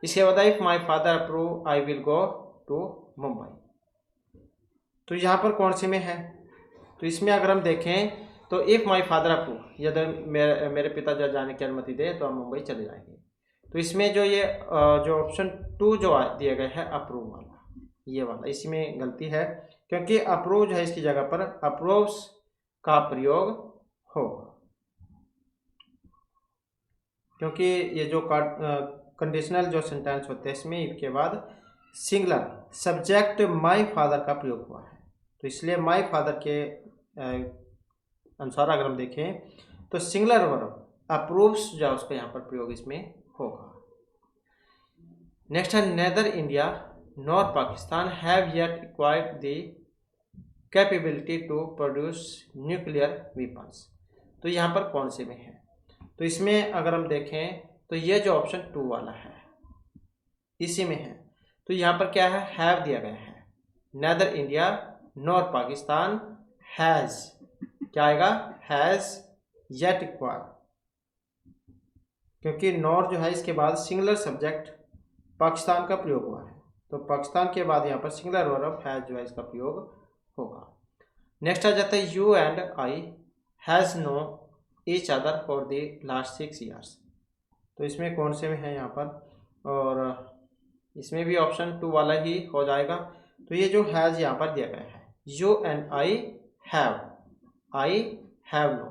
इसके बाद if my father approve I will go to Mumbai. तो यहाँ पर कौन सी में है? तो इसमें अगर हम देखें तो इफ माई फादर अप्रूव, यदि मेरे पिता जो जाने की अनुमति दे तो हम मुंबई चले जाएंगे। तो इसमें जो ये जो ऑप्शन 2 जो दिया गया है अप्रूव वाला, ये वाला, इसमें गलती है, क्योंकि अप्रूव जो है इसकी जगह पर अप्रूव्स का प्रयोग होगा, क्योंकि ये जो कंडीशनल जो सेंटेंस होते हैं इसमें इफ के बाद सिंगुलर सब्जेक्ट माय फादर का प्रयोग हुआ है, तो इसलिए माय फादर के अनुसार अगर हम देखें तो सिंगुलर वर्ब अप्रूव्स जो उसका यहाँ पर प्रयोग इसमें होगा। नेक्स्ट है neither India nor Pakistan have yet acquired the capability to produce nuclear weapons. तो यहाँ पर कौन से में है? तो इसमें अगर हम देखें तो ये जो ऑप्शन 2 वाला है इसी में है। तो यहाँ पर क्या है, हैव दिया गया है, neither India nor Pakistan has, क्या आएगा, हैज़ येट एक्वायर्ड, क्योंकि नॉर जो है इसके बाद सिंगुलर सब्जेक्ट पाकिस्तान का प्रयोग हुआ है, तो पाकिस्तान के बाद यहाँ पर सिंगुलर वर्ब हैज़ जो है इसका प्रयोग होगा। नेक्स्ट आ जाता है you and I has know each other for the last 6 years। तो इसमें कौन से में है यहाँ पर, और इसमें भी ऑप्शन 2 वाला ही हो जाएगा। तो ये जो हैज़ यहाँ पर दिया गया है, you and I have no,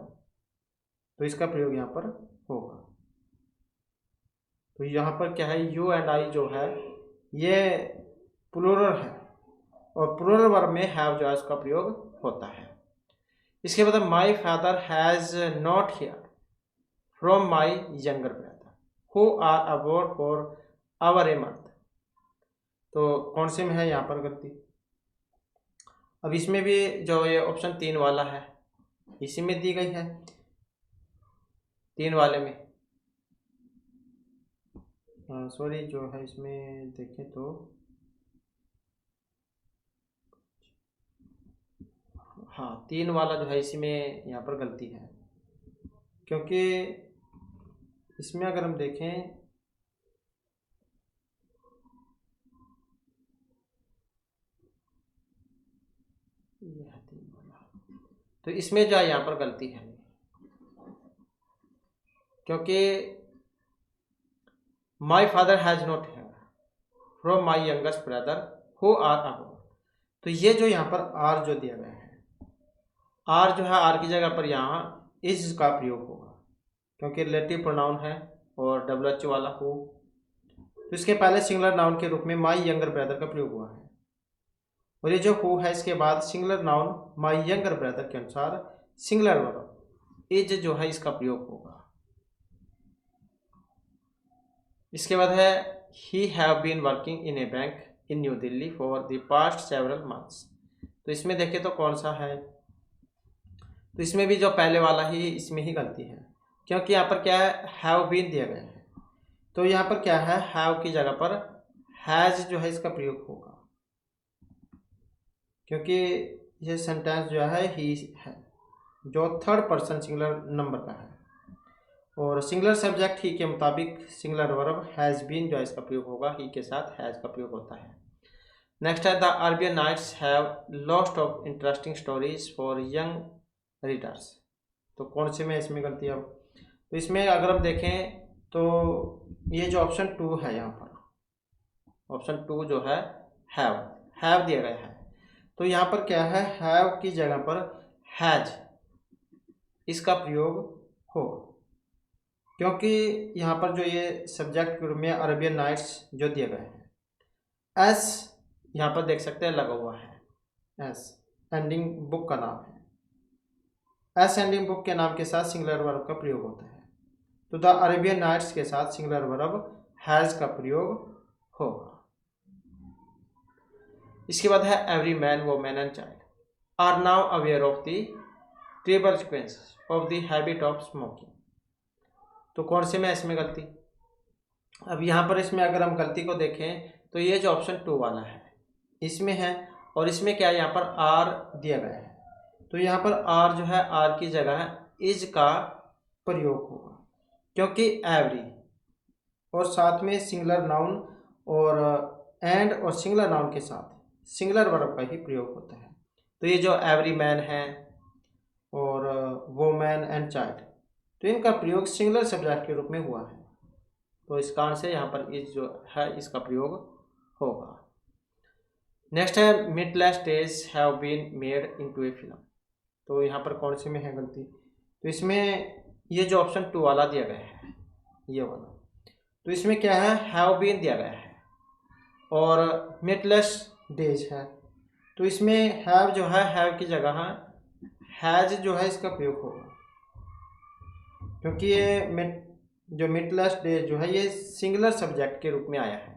तो इसका प्रयोग यहाँ पर होगा। तो यहाँ पर क्या है, यू एंड आई जो है ये प्लूरल है, और प्लूरल वर्ब में हैव जो है उसका प्रयोग होता है। इसके बाद my father has not hear from my younger brother who are abroad for over a month. तो कौन से में है यहाँ पर गलती? अब इसमें भी जो ये ऑप्शन 3 वाला है इसी में दी गई है, 3 वाले में, सॉरी जो है इसमें देखें तो हाँ 3 वाला जो है इसी में यहाँ पर गलती है, क्योंकि इसमें अगर हम देखें यह 3 वाला, तो इसमें जो है यहाँ पर गलती है, क्योंकि my father has not hear from my youngest brother who are abroad. तो ये जो यहाँ पर आर जो दिया गया है, आर जो है आर की जगह पर यहाँ इज का प्रयोग होगा, क्योंकि रिलेटिव प्रोनाउन है, और WHO वाला हु। तो इसके पहले सिंगुलर नाउन के रूप में माई यंगर ब्रदर का प्रयोग हुआ है, और ये जो हु है इसके बाद सिंगुलर नाउन माई यंगर ब्रदर के अनुसार सिंगुलर वर्ब इज जो है इसका प्रयोग होगा। इसके बाद है he have been working in a bank in New Delhi for the past several months. तो इसमें देखें तो कौन सा है, तो इसमें भी जो पहले वाला ही इसमें ही गलती है, क्योंकि यहाँ पर क्या है हैव बीन दिया गया है, तो यहाँ पर क्या है हैव की जगह पर हैज जो है इसका प्रयोग होगा, क्योंकि ये सेंटेंस जो है ही है जो थर्ड पर्सन सिंगुलर नंबर का है, और सिंगुलर सब्जेक्ट ही के मुताबिक सिंगुलर वर्ब हैज़ बीन जो है इसका प्रयोग होगा, ही के साथ हैज़ का प्रयोग होता है। नेक्स्ट है the Arabian Nights have lost of interesting stories for young readers. तो कौन से में इसमें गलती है अब, तो इसमें अगर हम देखें तो ये जो ऑप्शन 2 है, यहाँ पर ऑप्शन 2 जो है हैव दिया गया है, तो यहाँ पर क्या है हैव की जगह पर हैज इसका प्रयोग हो, क्योंकि यहाँ पर जो ये सब्जेक्ट के रूप में अरबियन नाइट्स जो दिए गए हैं, एस यहाँ पर देख सकते हैं लगा हुआ है, एस एंडिंग बुक का नाम है, एस एंडिंग बुक के नाम के साथ सिंगुलर वर्ब का प्रयोग होता है, तो द अरेबियन नाइट्स के साथ सिंगुलर वर्ब हैज का प्रयोग होगा। इसके बाद है every man women and child are now aware of the consequences of the habit of smoking. तो कौन से में इसमें गलती, अब यहाँ पर इसमें अगर हम गलती को देखें तो ये जो ऑप्शन 2 वाला है इसमें है, और इसमें क्या है यहाँ पर आर दिया गया है, तो यहाँ पर आर जो है आर की जगह इज का प्रयोग होगा, क्योंकि एवरी और साथ में सिंगुलर नाउन और एंड और सिंगुलर नाउन के साथ सिंगुलर वर्ब का ही प्रयोग होता है। तो ये जो एवरी मैन है और वोमैन एंड चाइल्ड, तो इनका प्रयोग सिंगुलर सब्जेक्ट के रूप में हुआ है, तो इस कारण से यहाँ पर इस जो है इसका प्रयोग होगा। नेक्स्ट है midlast days have been made into a film. तो यहाँ पर कौन से में है गलती, तो इसमें ये जो ऑप्शन 2 वाला दिया गया है ये वाला, तो इसमें क्या है हैव बीन दिया गया है और मिडलास्ट डेज है, तो इसमें हैव जो है हैव की जगह हैज जो है इसका प्रयोग होगा, क्योंकि ये जो मिडलास्ट डेज जो है ये सिंगुलर सब्जेक्ट के रूप में आया है,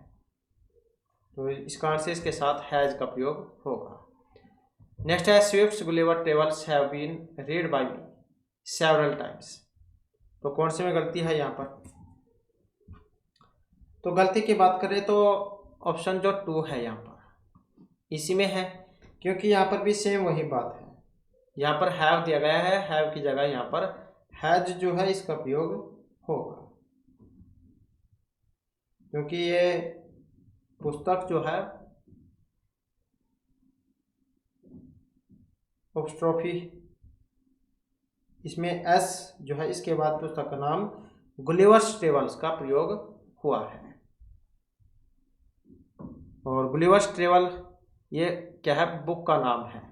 तो इस कारण से इसके साथ हैज का प्रयोग होगा। नेक्स्ट है Swift's Gulliver travels have been read by me several times. तो कौन से में गलती है यहाँ पर, तो गलती की बात करें तो ऑप्शन जो 2 है यहाँ पर इसी में है, क्योंकि यहाँ पर भी सेम वही बात है, यहाँ पर हैव दिया गया है, हैव की जगह यहाँ पर हैज जो है इसका प्रयोग होगा, क्योंकि ये पुस्तक जो है एपोस्ट्रोफी इसमें एस जो है इसके बाद पुस्तक का नाम गुलिवर्स ट्रेवल्स का प्रयोग हुआ है, और गुलिवर्स ट्रेवल ये क्या है बुक का नाम है,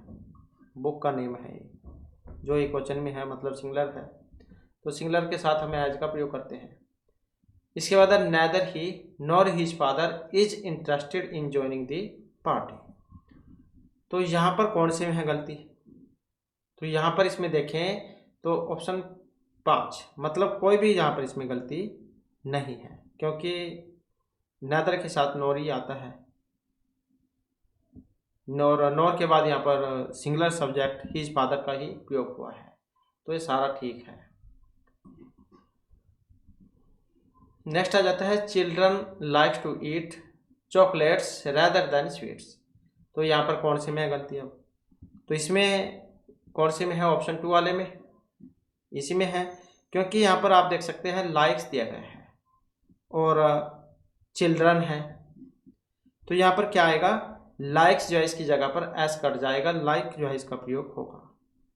बुक का नेम है जो एक वचन में है, मतलब सिंगुलर है, तो सिंगुलर के साथ हमें एज का प्रयोग करते हैं। इसके बाद neither he nor his father is interested in joining the party. तो यहाँ पर कौन से में है गलती, तो यहाँ पर इसमें देखें तो ऑप्शन 5 मतलब कोई भी यहाँ पर इसमें गलती नहीं है, क्योंकि नेदर के साथ नॉर ही आता है, नॉर के बाद यहाँ पर सिंगुलर सब्जेक्ट हिज फादर का ही प्रयोग हुआ है, तो ये सारा ठीक है। नेक्स्ट आ जाता है children likes to eat chocolates rather than sweets. तो यहाँ पर कौन से में है गलती, अब तो इसमें कौन से में है ऑप्शन 2 वाले में इसी में है, क्योंकि यहाँ पर आप देख सकते हैं लाइक्स दिया गया है और चिल्ड्रन है, तो यहाँ पर क्या आएगा लाइक्स जो है इसकी जगह पर एस कट जाएगा, लाइक जो है इसका प्रयोग होगा,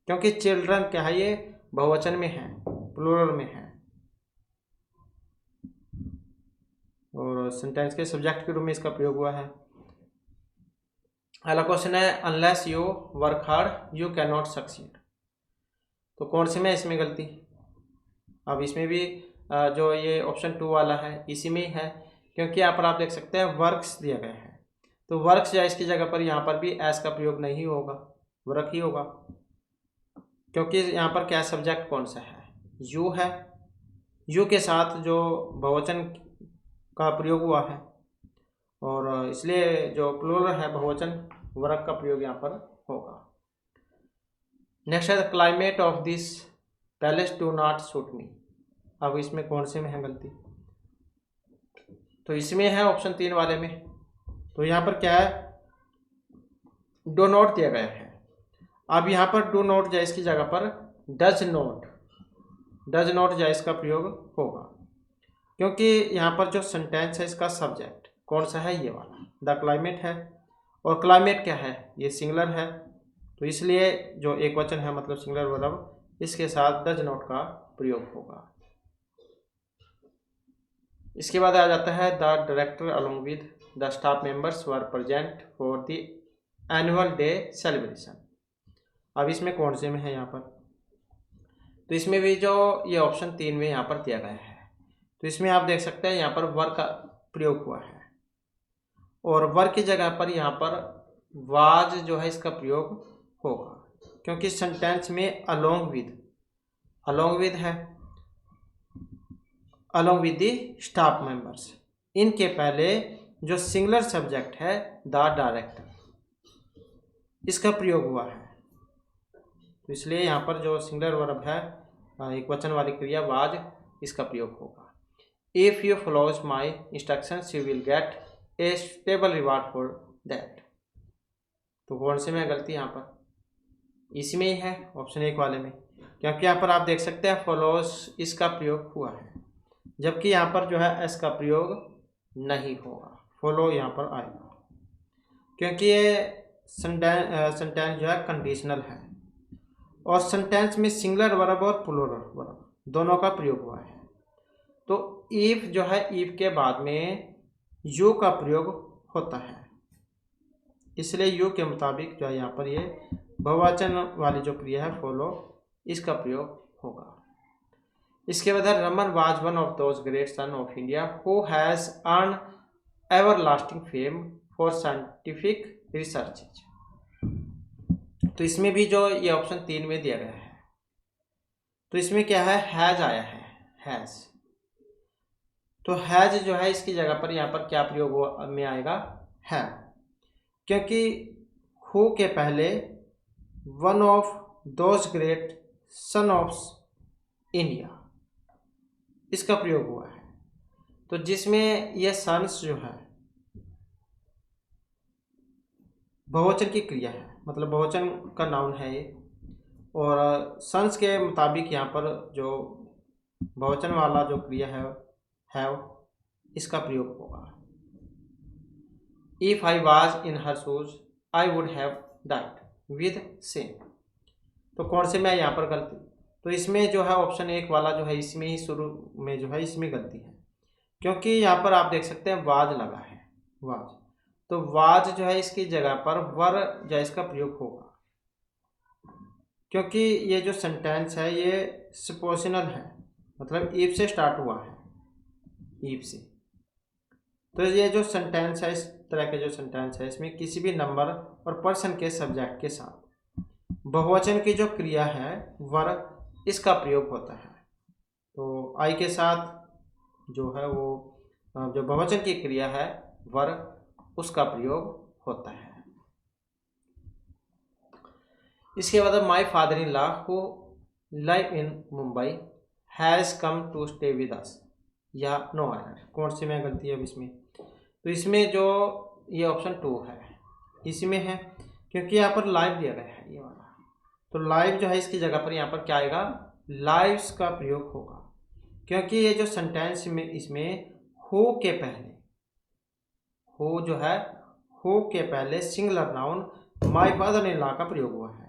क्योंकि चिल्ड्रन क्या है ये बहुवचन में है, प्लूरल में है, और सेंटेंस के सब्जेक्ट के रूप में इसका प्रयोग हुआ है। अगला क्वेश्चन है unless you work hard you can not succeed. तो कौन से में इसमें गलती, अब इसमें भी जो ये ऑप्शन 2 वाला है इसी में ही है, क्योंकि यहाँ पर आप देख सकते हैं वर्क्स दिया गया है। तो वर्क्स जो है इसकी जगह पर यहाँ पर भी एस का प्रयोग नहीं होगा, वर्क ही होगा, क्योंकि यहाँ पर क्या सब्जेक्ट कौन सा है, यू है। यू के साथ जो बहुवचन का प्रयोग हुआ है और इसलिए जो प्लूरल है बहुवचन वर्क का प्रयोग यहाँ पर होगा। नेक्स्ट है the climate of this palace do not suit me. अब इसमें कौन से में है गलती, तो इसमें है ऑप्शन 3 वाले में। तो यहाँ पर क्या है, डो नॉट दिया गया है। अब यहाँ पर डू नॉट जाए इसकी जगह पर डज नॉट जाए इसका प्रयोग होगा, क्योंकि यहाँ पर जो सेंटेंस है इसका सब्जेक्ट कौन सा है, ये वाला द क्लाइमेट है, और क्लाइमेट क्या है, ये सिंगुलर है, तो इसलिए जो एक वचन है मतलब सिंगुलर वर्ब इसके साथ डज नॉट का प्रयोग होगा। इसके बाद आ जाता है the director along with the staff members were present for the annual day celebration. अब इसमें कौन से में है यहाँ पर, तो इसमें भी जो ये ऑप्शन 3 में यहाँ पर दिया गया है, तो इसमें आप देख सकते हैं यहाँ पर वर्क का प्रयोग हुआ है और वर्क की जगह पर यहाँ पर वाज जो है इसका प्रयोग होगा, क्योंकि सेंटेंस में अलोंग विद है, along with the staff members, इनके पहले जो सिंगुलर सब्जेक्ट है द डायरेक्टर इसका प्रयोग हुआ है, तो इसलिए यहाँ पर जो सिंगुलर वर्ब है एक वचन वाली क्रिया वाज इसका प्रयोग होगा। If you follows my instructions you will get A stable reward for that. तो कौन से में गलती यहाँ पर, इसमें ही है ऑप्शन 1 वाले में, क्योंकि यहाँ पर आप देख सकते हैं फॉलोज इसका प्रयोग हुआ है, जबकि यहाँ पर जो है एस का प्रयोग नहीं होगा, फॉलो यहाँ पर आएगा, क्योंकि ये सेंटेंस जो है कंडीशनल है और सेंटेंस में सिंगुलर वर्ब और प्लूरल वर्ब दोनों का प्रयोग हुआ है। तो इफ जो है इफ के बाद में यू का प्रयोग होता है, इसलिए यू के मुताबिक जो है यहाँ पर ये बहुवचन वाली जो क्रिया है फॉलो इसका प्रयोग होगा। इसके बाद Raman was one of those great son of India who has earn everlasting fame for scientific research. तो इसमें भी जो ये ऑप्शन 3 में दिया गया है, तो इसमें क्या है, हैज आया है, हैज। तो हैज जो है इसकी जगह पर यहाँ पर क्या प्रयोग में आएगा, है, क्योंकि हु के पहले one of those great son of India इसका प्रयोग हुआ है, तो जिसमें ये सन्स जो है बहुवचन की क्रिया है, मतलब बहुवचन का नाउन है ये, और सन्स के मुताबिक यहाँ पर जो बहुवचन वाला जो क्रिया है हैव इसका प्रयोग होगा। If I was in her shoes I would have died with same. तो कौन से में यहाँ पर गलती, तो इसमें जो है ऑप्शन 1 वाला जो है इसमें ही शुरू में जो है इसमें गलती है, क्योंकि यहाँ पर आप देख सकते हैं वाज लगा है, वाज, तो वाज जो है इसकी जगह पर वर जो है इसका प्रयोग होगा, क्योंकि ये जो सेंटेंस है ये सपोजिशनल है, मतलब इफ से स्टार्ट हुआ है, इफ से। तो ये जो सेंटेंस है, इस तरह के जो सेंटेंस है इसमें किसी भी नंबर और पर्सन के सब्जेक्ट के साथ बहुवचन की जो क्रिया है वर इसका प्रयोग होता है। तो आई के साथ जो है वो जो बहुवचन की क्रिया है वर उसका प्रयोग होता है। इसके बाद my father in law who live in Mumbai has come to stay with us, या नो आयर। कौन सी में गलती है अब इसमें, तो इसमें जो ये ऑप्शन 2 है इसमें है, क्योंकि यहाँ पर लाइव दिया गया है ये वाला, तो लाइव जो है इसकी जगह पर यहाँ पर क्या आएगा, लाइव्स का प्रयोग होगा, क्योंकि ये जो सेंटेंस में इसमें हु के पहले, हु जो है हु के पहले singular noun my father in law का प्रयोग हुआ है,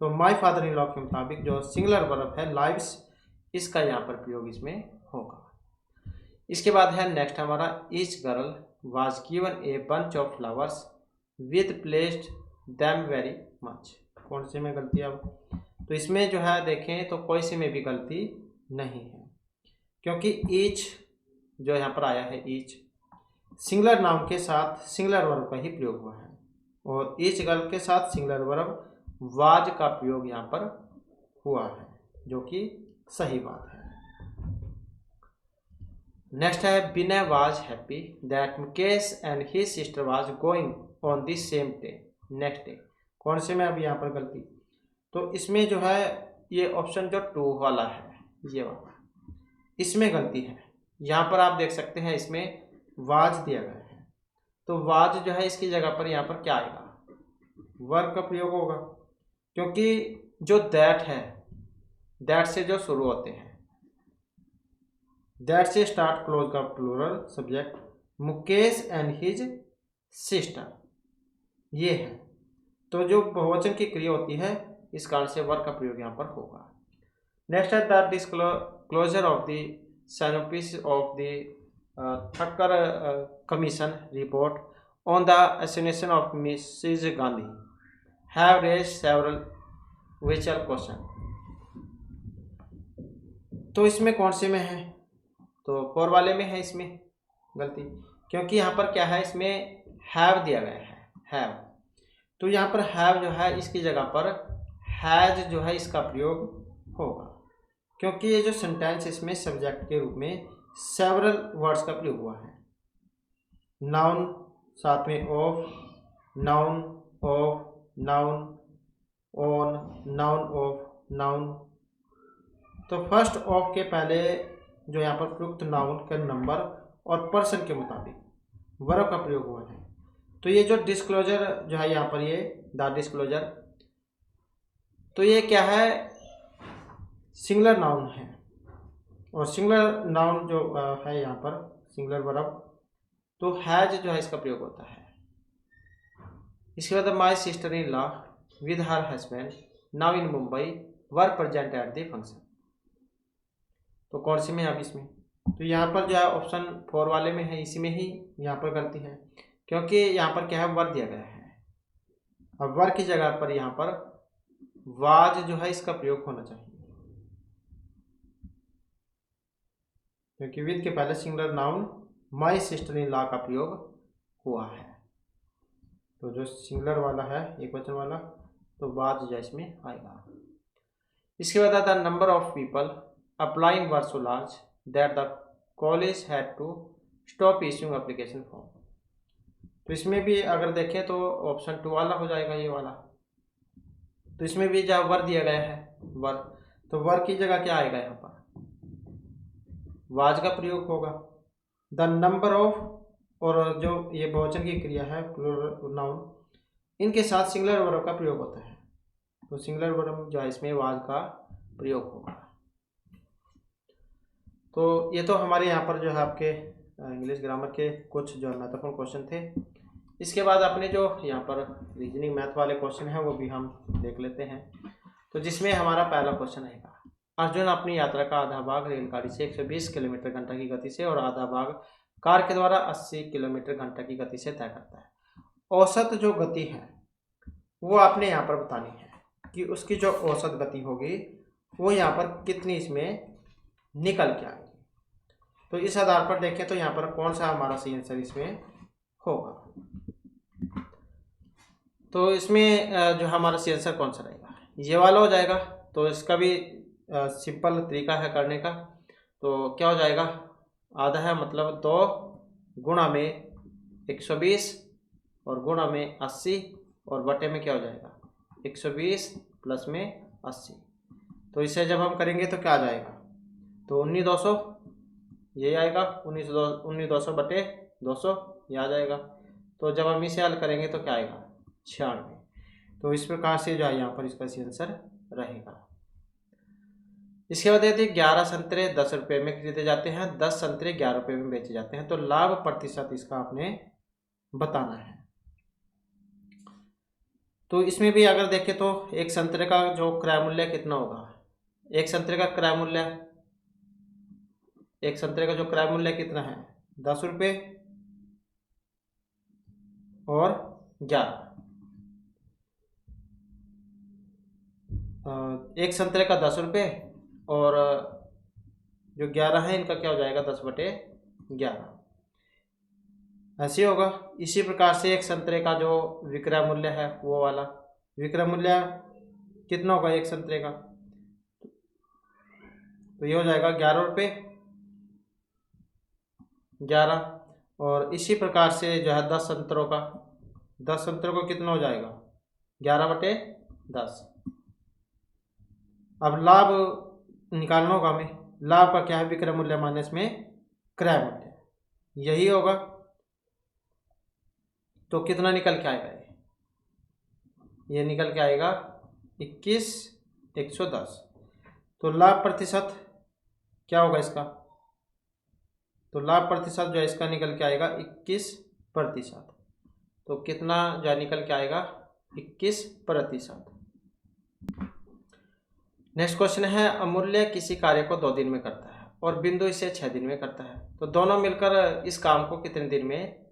तो माई फादर इन लॉ के मुताबिक जो सिंगुलर वर्ब है लाइव्स इसका यहाँ पर प्रयोग इसमें होगा। इसके बाद है नेक्स्ट हमारा each girl was given a bunch of flowers with placed them very much. कौन से में गलती अब, तो इसमें जो है देखें तो कोई से में भी गलती नहीं है, क्योंकि ईच जो यहाँ पर आया है, ईच सिंगुलर नाउन के साथ सिंगुलर वर्ब का ही प्रयोग हुआ है, और ईच गर्ल के साथ सिंगुलर वर्ब वाज का प्रयोग यहाँ पर हुआ है, जो कि सही बात है। नेक्स्ट है Vinay was happy that Mukesh and his sister was going on this same day next day. कौन से में अभी यहाँ पर गलती, तो इसमें जो है ये ऑप्शन जो 2 वाला है, ये वाला, इसमें गलती है। यहाँ पर आप देख सकते हैं इसमें वाज दिया गया है, तो वाज जो है इसकी जगह पर यहाँ पर क्या आएगा, वर्ब का प्रयोग होगा, क्योंकि जो दैट है, दैट से जो शुरू होते हैं, दैट से स्टार्ट क्लोज का plural subject Mukesh and his sister, ये है, तो जो बहुवचन की क्रिया होती है इस कारण से वर्ब का प्रयोग यहाँ पर होगा। नेक्स्ट है the disclosure of the synopsis of the Thakkar commission report on the assassination of Mrs. Gandhi have raised several vital question. तो इसमें कौन से में है, तो 4 वाले में है इसमें गलती, क्योंकि यहाँ पर क्या है, इसमें हैव दिया गया है, हैव, तो यहाँ पर हैव जो है इसकी जगह पर हैज जो है इसका प्रयोग होगा, क्योंकि ये जो सेंटेंस इसमें सब्जेक्ट के रूप में सेवरल वर्ड्स का प्रयोग हुआ है, नाउन साथ में of, noun of, noun on, noun of, noun, तो फर्स्ट ऑफ के पहले जो यहाँ पर प्रयुक्त नाउन के नंबर और पर्सन के मुताबिक वर्ब का प्रयोग हुआ है। तो ये जो डिस्क्लोजर जो है यहाँ पर, ये द डिस्क्लोजर, तो ये क्या है, सिंगुलर नाउन है, और सिंगुलर नाउन जो है यहाँ पर सिंगुलर वर्ब, तो हैज जो है इसका प्रयोग होता है। इसके बाद my sister in law with her husband now in Mumbai were present at the function, तो कौन सी में अब इसमें, तो यहाँ पर जो है ऑप्शन 4 वाले में है, इसी में ही यहाँ पर गलती है, क्योंकि यहाँ पर क्या है, वर्ब दिया गया है, अब वर्ब की जगह पर यहाँ पर वाज जो है इसका प्रयोग होना चाहिए, क्योंकि विद के पहले singular noun my sister in law का प्रयोग हुआ है, तो जो सिंगुलर वाला है एक वचन वाला, तो वाज जो इसमें आएगा। इसके बाद the number of people applying were so large that the college had to stop issuing application form, तो इसमें भी अगर देखें तो ऑप्शन 2 वाला हो जाएगा, ये वाला, तो इसमें भी जहाँ वर दिया गया है वर, तो वर की जगह क्या आएगा, यहाँ पर वाज का प्रयोग होगा। द नंबर ऑफ, और जो ये बहुवचन की क्रिया है प्लूरल नाउन, इनके साथ सिंगुलर वर्ब का प्रयोग होता है, तो सिंगुलर वर्ब जो है इसमें वाज का प्रयोग होगा। तो ये तो हमारे यहाँ पर जो है आपके इंग्लिश ग्रामर के कुछ जो महत्वपूर्ण क्वेश्चन थे। इसके बाद अपने जो यहाँ पर रीजनिंग मैथ वाले क्वेश्चन हैं वो भी हम देख लेते हैं। तो जिसमें हमारा पहला क्वेश्चन आएगा, अर्जुन अपनी यात्रा का आधा भाग रेलगाड़ी से 120 किलोमीटर घंटा की गति से और आधा भाग कार के द्वारा 80 किलोमीटर घंटा की गति से तय करता है। औसत जो गति है वो आपने यहाँ पर बतानी है कि उसकी जो औसत गति होगी वो यहाँ पर कितनी इसमें निकल के आएगी। तो इस आधार पर देखें तो यहाँ पर कौन सा हमारा सही आंसर इसमें होगा। तो इसमें जो हमारा सही आंसर कौन सा रहेगा, ये वाला हो जाएगा। तो इसका भी सिंपल तरीका है करने का। तो क्या हो जाएगा, आधा है मतलब 2 गुणा में 120 और गुणा में 80 और बटे में क्या हो जाएगा 120 प्लस में 80। तो इसे जब हम करेंगे तो क्या आ जाएगा, तो 19,200 ये आएगा, 19,200 बटे 200 ये आ जाएगा। तो जब हम इसे हल करेंगे तो क्या आएगा 96। तो इस प्रकार से जो है यहाँ पर इसका सही आंसर रहेगा। इसके बाद यदि 11 संतरे 10 रुपये में खरीदे जाते हैं, 10 संतरे 11 रुपये में बेचे जाते हैं, तो लाभ प्रतिशत इसका आपने बताना है। तो इसमें भी अगर देखें तो एक संतरे का जो क्रय मूल्य कितना होगा, एक संतरे का क्रय मूल्य, एक संतरे का जो क्रय मूल्य कितना है 10 रुपये और 11। एक संतरे का 10 रुपये और जो 11 है इनका क्या हो जाएगा 10/11 ऐसे होगा। इसी प्रकार से एक संतरे का जो विक्रय मूल्य है वो वाला विक्रय मूल्य कितना होगा एक संतरे का, तो ये हो जाएगा 11 रुपये 11। और इसी प्रकार से जो है 10 संतरों को कितना हो जाएगा 11/10। अब लाभ निकालना होगा हमें, लाभ का क्या है विक्रय मूल्य माइनस में क्रय मूल्य, यही होगा। तो कितना निकल के आएगा ये निकल के आएगा 21,110। तो लाभ प्रतिशत क्या होगा इसका, तो लाभ प्रतिशत जो है इसका निकल के आएगा 21%। तो कितना जो है निकल के आएगा 21%। नेक्स्ट क्वेश्चन है, अमूल्य किसी कार्य को 2 दिन में करता है और बिंदु इसे 6 दिन में करता है, तो दोनों मिलकर इस काम को कितने दिन में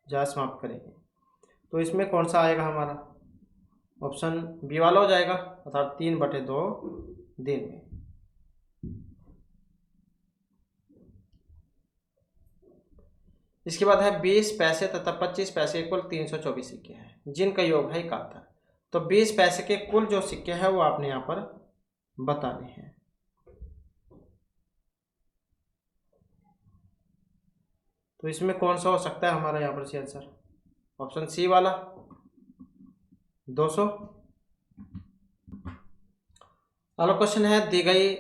जा समाप्त करेंगे। तो इसमें कौन सा आएगा हमारा, ऑप्शन बी वाला हो जाएगा, अर्थात 3/2 दिन में। इसके बाद है 20 पैसे तथा 25 पैसे कुल 324 सिक्के हैं जिनका योग है 71। तो 20 पैसे के कुल जो सिक्के हैं वो आपने यहाँ पर बताने हैं। तो इसमें कौन सा हो सकता है हमारा यहाँ पर सी आंसर, ऑप्शन सी वाला 200। अगला क्वेश्चन है, दी गई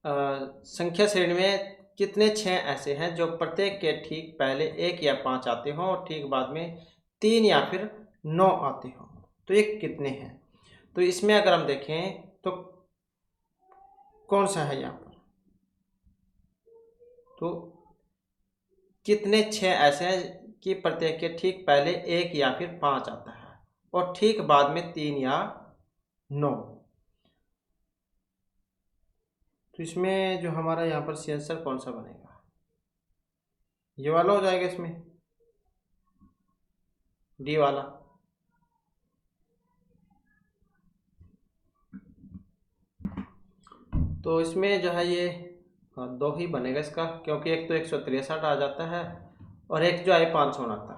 संख्या श्रेणी में कितने 6 ऐसे हैं जो प्रत्येक के ठीक पहले 1 या 5 आते हों और ठीक बाद में 3 या फिर 9 आते हों, तो ये कितने हैं। तो इसमें अगर हम देखें तो कौन सा है यहाँ पर, तो कितने 6 ऐसे हैं कि प्रत्येक के ठीक पहले 1 या फिर 5 आता है और ठीक बाद में 3 या 9। तो इसमें जो हमारा यहाँ पर सी आंसर कौन सा बनेगा, ये वाला हो जाएगा, इसमें डी वाला। तो इसमें जो है ये 2 ही बनेगा इसका, क्योंकि एक तो 163 आ जाता है और एक जो है 569,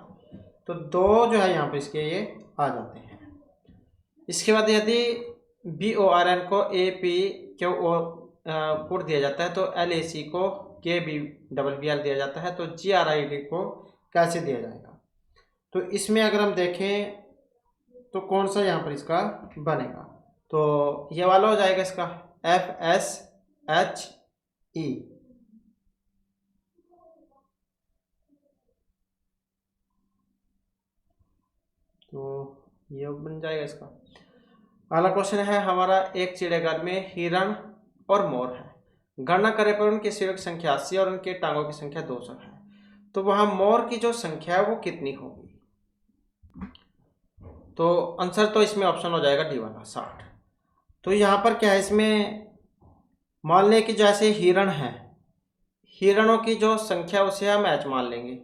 तो 2 जो है यहाँ पर इसके ये आ जाते हैं। इसके बाद यदि BORN को APQO पुट दिया जाता है तो LAC को KBBBL दिया जाता है, तो GRID को कैसे दिया जाएगा। तो इसमें अगर हम देखें तो कौन सा यहाँ पर इसका बनेगा, तो ये वाला हो जाएगा इसका FSHE। तो ये बन जाएगा इसका। अगला क्वेश्चन है हमारा, एक चिड़ियाघर में हिरण और मोर है, गणना करें पर उनके सिरों की संख्या 80 और उनके टांगों की संख्या 200 है, तो वहां मोर की जो संख्या है वो कितनी होगी। तो आंसर तो इसमें ऑप्शन हो जाएगा डी वाला 60। तो यहाँ पर क्या है, इसमें मान लें कि जैसे हिरण है, हिरणों की जो संख्या उसे हम H मान लेंगे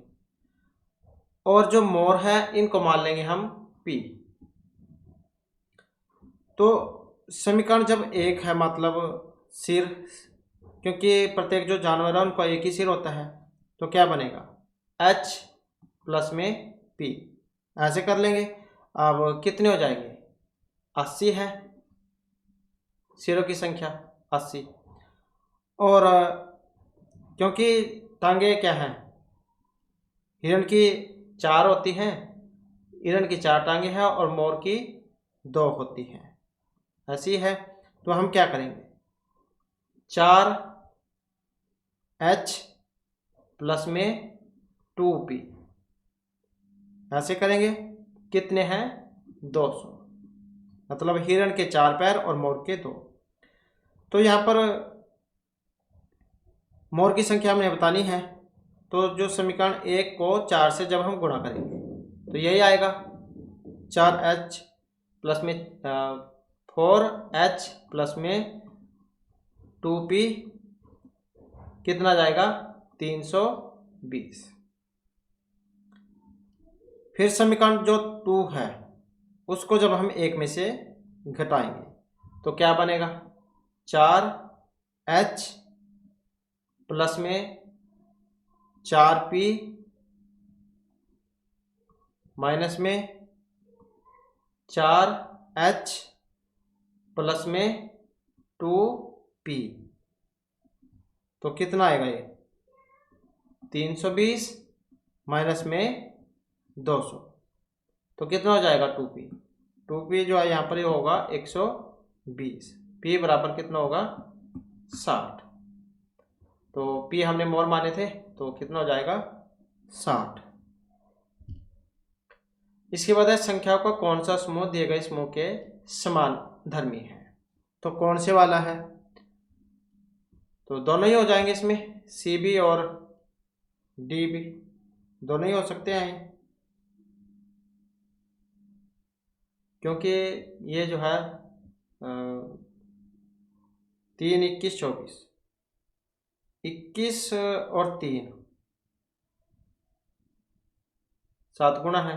और जो मोर है इनको मान लेंगे हम P। तो समीकरण जब एक है, मतलब सिर, क्योंकि प्रत्येक जो जानवर है उनका एक ही सिर होता है, तो क्या बनेगा H प्लस में P, ऐसे कर लेंगे। अब कितने हो जाएंगे 80 है सिरों की संख्या 80, और क्योंकि टांगे क्या हैं, हिरण की 4 होती हैं, हिरण की 4 टांगे हैं और मोर की 2 होती हैं, ऐसी है। तो हम क्या करेंगे 4H प्लस में 2P ऐसे करेंगे, कितने हैं 200, मतलब हिरण के 4 पैर और मोर के 2। तो यहाँ पर मोर की संख्या हमने बतानी है, तो जो समीकरण 1 को 4 से जब हम गुणा करेंगे तो यही आएगा 4H प्लस में 4H प्लस में 2P कितना जाएगा 320। फिर समीकरण जो 2 है उसको जब हम 1 में से घटाएंगे तो क्या बनेगा 4H प्लस में 4p माइनस में 4h प्लस में 2p। तो कितना आएगा ये 320 माइनस में 200, तो कितना हो जाएगा 2p। 2p जो है यहाँ पर ये होगा 120, p बराबर कितना होगा 60। तो p हमने मोल माने थे तो कितना हो जाएगा 60। इसके बाद है संख्याओं का कौन सा समूह दिए गए समूह के समान धर्मी है। तो कौन से वाला है, तो दोनों ही हो जाएंगे इसमें, सी भी और डी भी दोनों ही हो सकते हैं, क्योंकि ये जो है 3, 21, 24, 21 और 3 7 गुना है,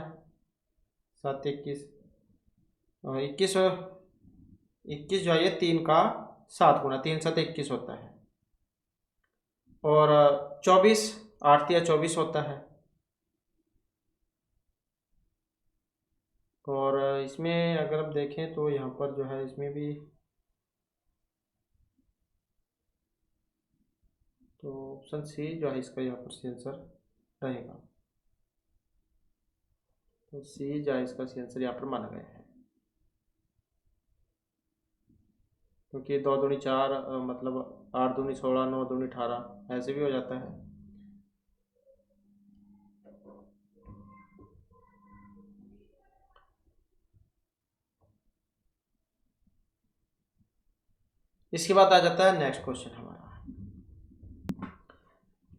7, 21 और 21 और 21 जो है ये 3 का 7 गुना, 3 7 21 होता है। और 24 8 या 24 होता है। और इसमें अगर हम देखें तो यहाँ पर जो है इसमें भी तो ऑप्शन सी जो है इसका यहाँ पर सी आंसर रहेगा। तो सी जो है इसका सी आंसर यहाँ पर माना गया है, क्योंकि 2 दूनी 4 मतलब 8 दूनी 16, 9 दूनी 18 ऐसे भी हो जाता है। इसके बाद आ जाता है नेक्स्ट क्वेश्चन हमारा।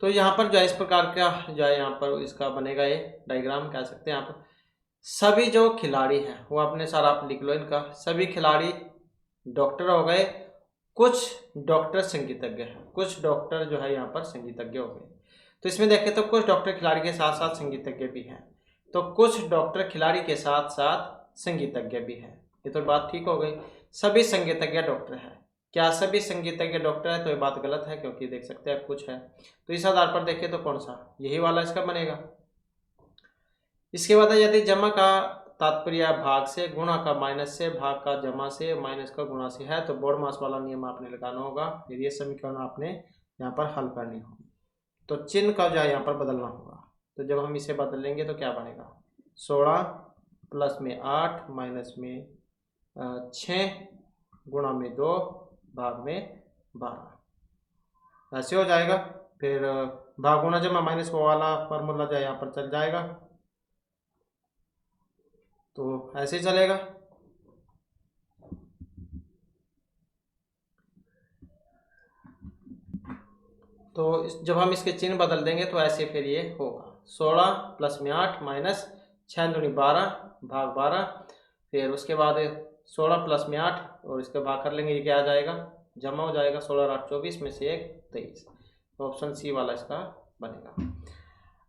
तो यहाँ पर जो है इस प्रकार का जो है यहाँ पर इसका बनेगा, ये डायग्राम कह सकते हैं। यहाँ पर सभी जो खिलाड़ी हैं वो अपने सारा आप लिख लो, इनका सभी खिलाड़ी डॉक्टर हो गए, कुछ डॉक्टर संगीतज्ञ हैं, कुछ डॉक्टर जो है यहाँ पर संगीतज्ञ हो गए। तो इसमें देखें तो कुछ डॉक्टर खिलाड़ी के साथ साथ संगीतज्ञ भी हैं, तो कुछ डॉक्टर खिलाड़ी के साथ साथ संगीतज्ञ भी हैं। ये तो बात ठीक हो गई, सभी संगीतज्ञ डॉक्टर हैं। क्या सभी संगीतज्ञ डॉक्टर है, तो ये बात गलत है, क्योंकि देख सकते हैं कुछ है। तो इस आधार पर देखें तो कौन सा, यही वाला इसका बनेगा। इसके बाद यदि जमा का तात्पर्य भाग से, गुणा का माइनस से, भाग का जमा से, माइनस का गुणा से है, तो बोर्ड मास वाला नियम आपने लगाना होगा। फिर ये समीकरण आपने यहाँ पर हल करनी होगी, तो चिन्ह का जो है यहाँ पर बदलना होगा। तो जब हम इसे बदल लेंगे तो क्या बनेगा 16 प्लस में 8 माइनस में 6 गुणा में 2 भाग में 12 ऐसे हो जाएगा। फिर भाग गुणा जमा माइनस वो वाला फार्मूला जो है यहाँ पर चल जाएगा, तो ऐसे ही चलेगा। तो जब हम इसके चिन्ह बदल देंगे तो ऐसे फिर ये होगा 16 प्लस में 8 माइनस 6 दूनी 12 भाग 12, फिर उसके बाद 16 प्लस में 8 और इसका भाग कर लेंगे, ये क्या आ जाएगा जमा हो जाएगा, 16 8 24 में से 1 23। तो ऑप्शन सी वाला इसका बनेगा।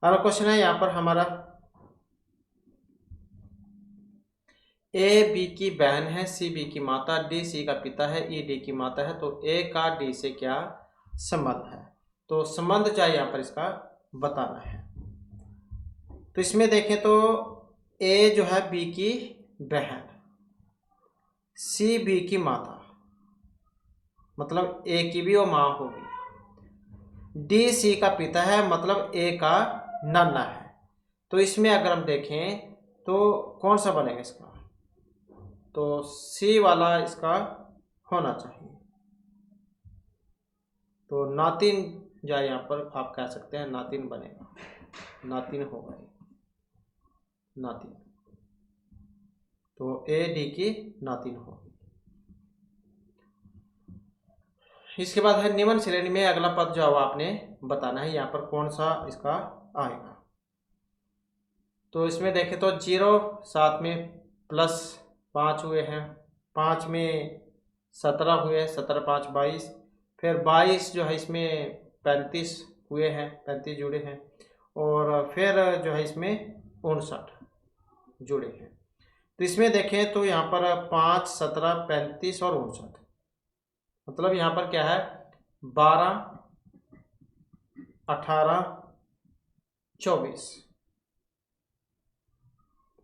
अगला क्वेश्चन है यहाँ पर हमारा, ए बी की बहन है, सी बी की माता, डी सी का पिता है, ई डी की माता है, तो ए का डी से क्या संबंध है। तो संबंध चाहिए यहाँ पर इसका बताना है। तो इसमें देखें तो ए जो है बी की बहन, सी बी की माता, मतलब ए की भी वो माँ होगी, डी सी का पिता है, मतलब ए का नाना है। तो इसमें अगर हम देखें तो कौन सा बनेगा इसका, तो सी वाला इसका होना चाहिए। तो नातिन जो है यहाँ पर आप कह सकते हैं नातिन बनेगा, नातिन होगा ये, नातिन। तो ए डी की नातिन होगी। इसके बाद है निम्न श्रेणी में अगला पद जो है आपने बताना है, यहाँ पर कौन सा इसका आएगा। तो इसमें देखें तो 0 7 में प्लस 5 हुए हैं, 5 में 17 हुए, 17 5 22, फिर 22 जो है इसमें 35 हुए हैं, 35 जुड़े हैं, और फिर जो है इसमें 59 जुड़े हैं। तो इसमें देखें तो यहाँ पर 5 17 35 और 59, मतलब यहाँ पर क्या है 12 18, 24,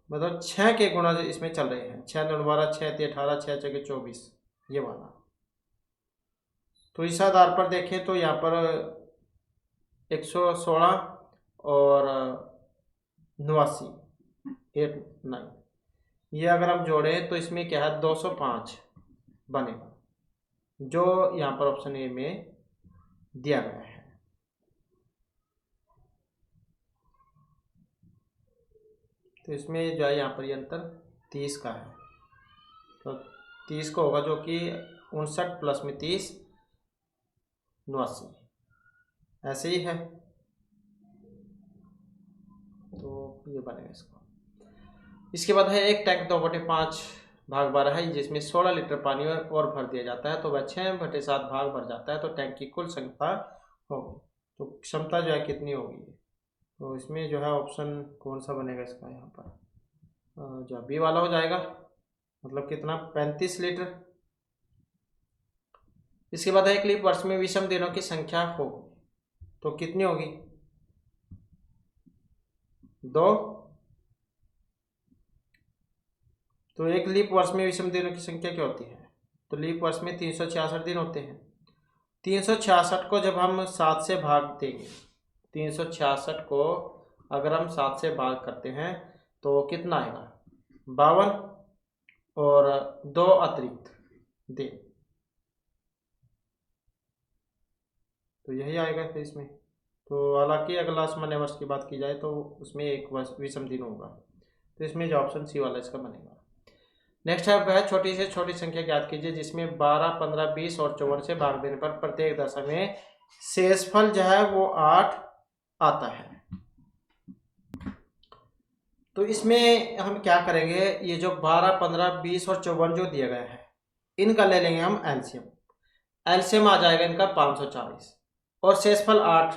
मतलब 6 के गुणा इसमें चल रहे हैं। 6 दूनी 12, 6 3 18, 6 6 24, ये वाला। तो इस आधार पर देखें तो यहाँ पर 116 और 89, 8 9, ये अगर हम जोड़ें तो इसमें क्या है 205 बनेगा, जो यहाँ पर ऑप्शन ए में दिया गया है। तो इसमें जो है यहाँ पर ये अंतर 30 का है, तो 30 को होगा, जो कि 59 प्लस में 30, 89, ऐसे ही है। तो ये बनेगा इसका। इसके बाद है एक टैंक 2/5 भाग 12 है, जिसमें 16 लीटर पानी और भर दिया जाता है, तो वह 6/7 भाग भर जाता है, तो टैंक की कुल क्षमता होगी। तो क्षमता जो है कितनी होगी, तो इसमें जो है ऑप्शन कौन सा बनेगा इसका, यहाँ पर जो बी वाला हो जाएगा, मतलब कितना 35 लीटर। इसके बाद एक लीप वर्ष में विषम दिनों की संख्या हो, तो कितनी होगी 2। तो एक लीप वर्ष में विषम दिनों की संख्या क्या होती है, तो लीप वर्ष में 366 दिन होते हैं। 366 को जब हम 7 से भाग देंगे, 366 को अगर हम 7 से भाग करते हैं तो कितना आएगा 52 और 2 अतिरिक्त दिन, तो यही आएगा फिर इसमें। तो हालांकि अगला सामान्य वर्ष की बात की जाए तो उसमें एक वर्ष विषम दिन होगा, तो इसमें जो ऑप्शन सी वाला इसका बनेगा। नेक्स्ट है वह छोटी से छोटी संख्या ज्ञात कीजिए जिसमें 12, 15, 20 और 54 से भाग देने पर प्रत्येक दशा में शेषफल जो है वो 8 आता है। तो इसमें हम क्या करेंगे, ये जो 12, 15, 20 और 54 जो दिया गया है, इनका ले लेंगे हम एलसीएम। एलसीएम आ जाएगा इनका 540 और शेषफल 8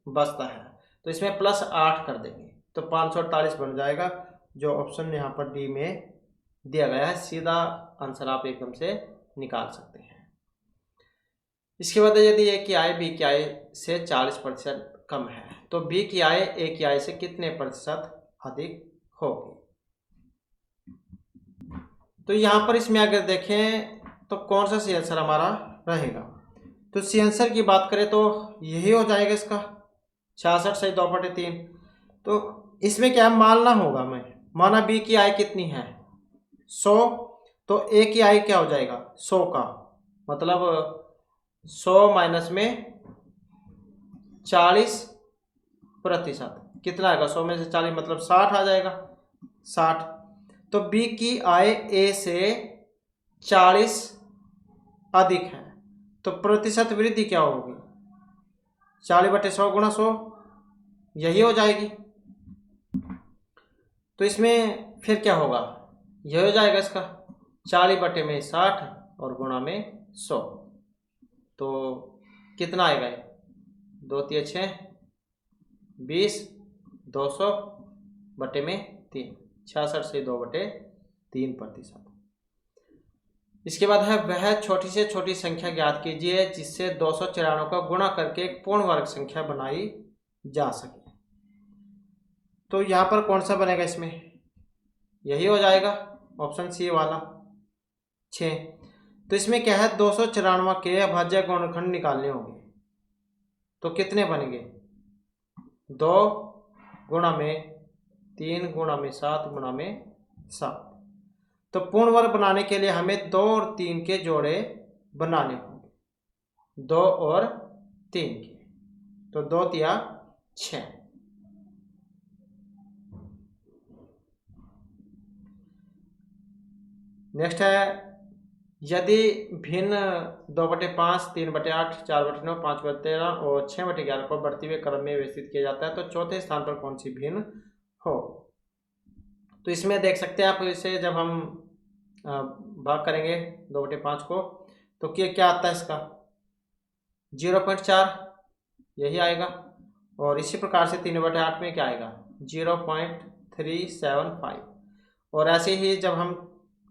बचता है, तो इसमें प्लस 8 कर देंगे तो 548 बन जाएगा, जो ऑप्शन यहाँ पर डी में दिया गया है। सीधा आंसर आप एकदम से निकाल सकते हैं। इसके बाद यदि ए की आय बी की आय से 40% कम है, तो बी की आय ए की आय से कितने प्रतिशत अधिक होगी। तो यहाँ पर इसमें अगर देखें तो कौन सा सी आंसर हमारा रहेगा, तो सी आंसर की बात करें तो यही हो जाएगा इसका 66 सही 2/3। तो इसमें क्या मानना होगा, मैं माना बी की आय कितनी है 100, तो ए की आय क्या हो जाएगा 100 का, मतलब 100 माइनस में 40% कितना आएगा, 100 में से 40 मतलब 60 आ जाएगा 60। तो बी की आय ए से 40 अधिक है, तो प्रतिशत वृद्धि क्या होगी 40/100 गुणा 100, यही हो जाएगी। तो इसमें फिर क्या होगा, यह हो जाएगा इसका 40/60 और गुणा में 100, तो कितना आएगा 2 3 6 20, 200/3, 66 से 2/3%। इसके बाद है वह छोटी से छोटी संख्या ज्ञात कीजिए जिससे 294 का गुणा करके एक पूर्ण वर्ग संख्या बनाई जा सके। तो यहाँ पर कौन सा बनेगा, इसमें यही हो जाएगा ऑप्शन सी वाला 6। तो इसमें क्या है 294 के अभाज्य गुणनखंड निकालने होंगे, तो कितने बनेंगे 2 गुणा में 3 गुणा में 7 गुणा में 7। तो पूर्ण वर्ग बनाने के लिए हमें 2 और 3 के जोड़े बनाने होंगे, 2 और 3 के, तो 2 तिया 6। नेक्स्ट है यदि भिन्न 2/5, 3/8, 4/9, 5/13 और 6/11 को बढ़ते हुए क्रम में व्यवस्थित किया जाता है, तो चौथे स्थान पर कौन सी भिन्न हो। तो इसमें देख सकते हैं आप, इसे जब हम भाग करेंगे 2/5 को, तो क्या आता है इसका 0.4, यही आएगा। और इसी प्रकार से 3/8 में क्या आएगा 0.375, और ऐसे ही जब हम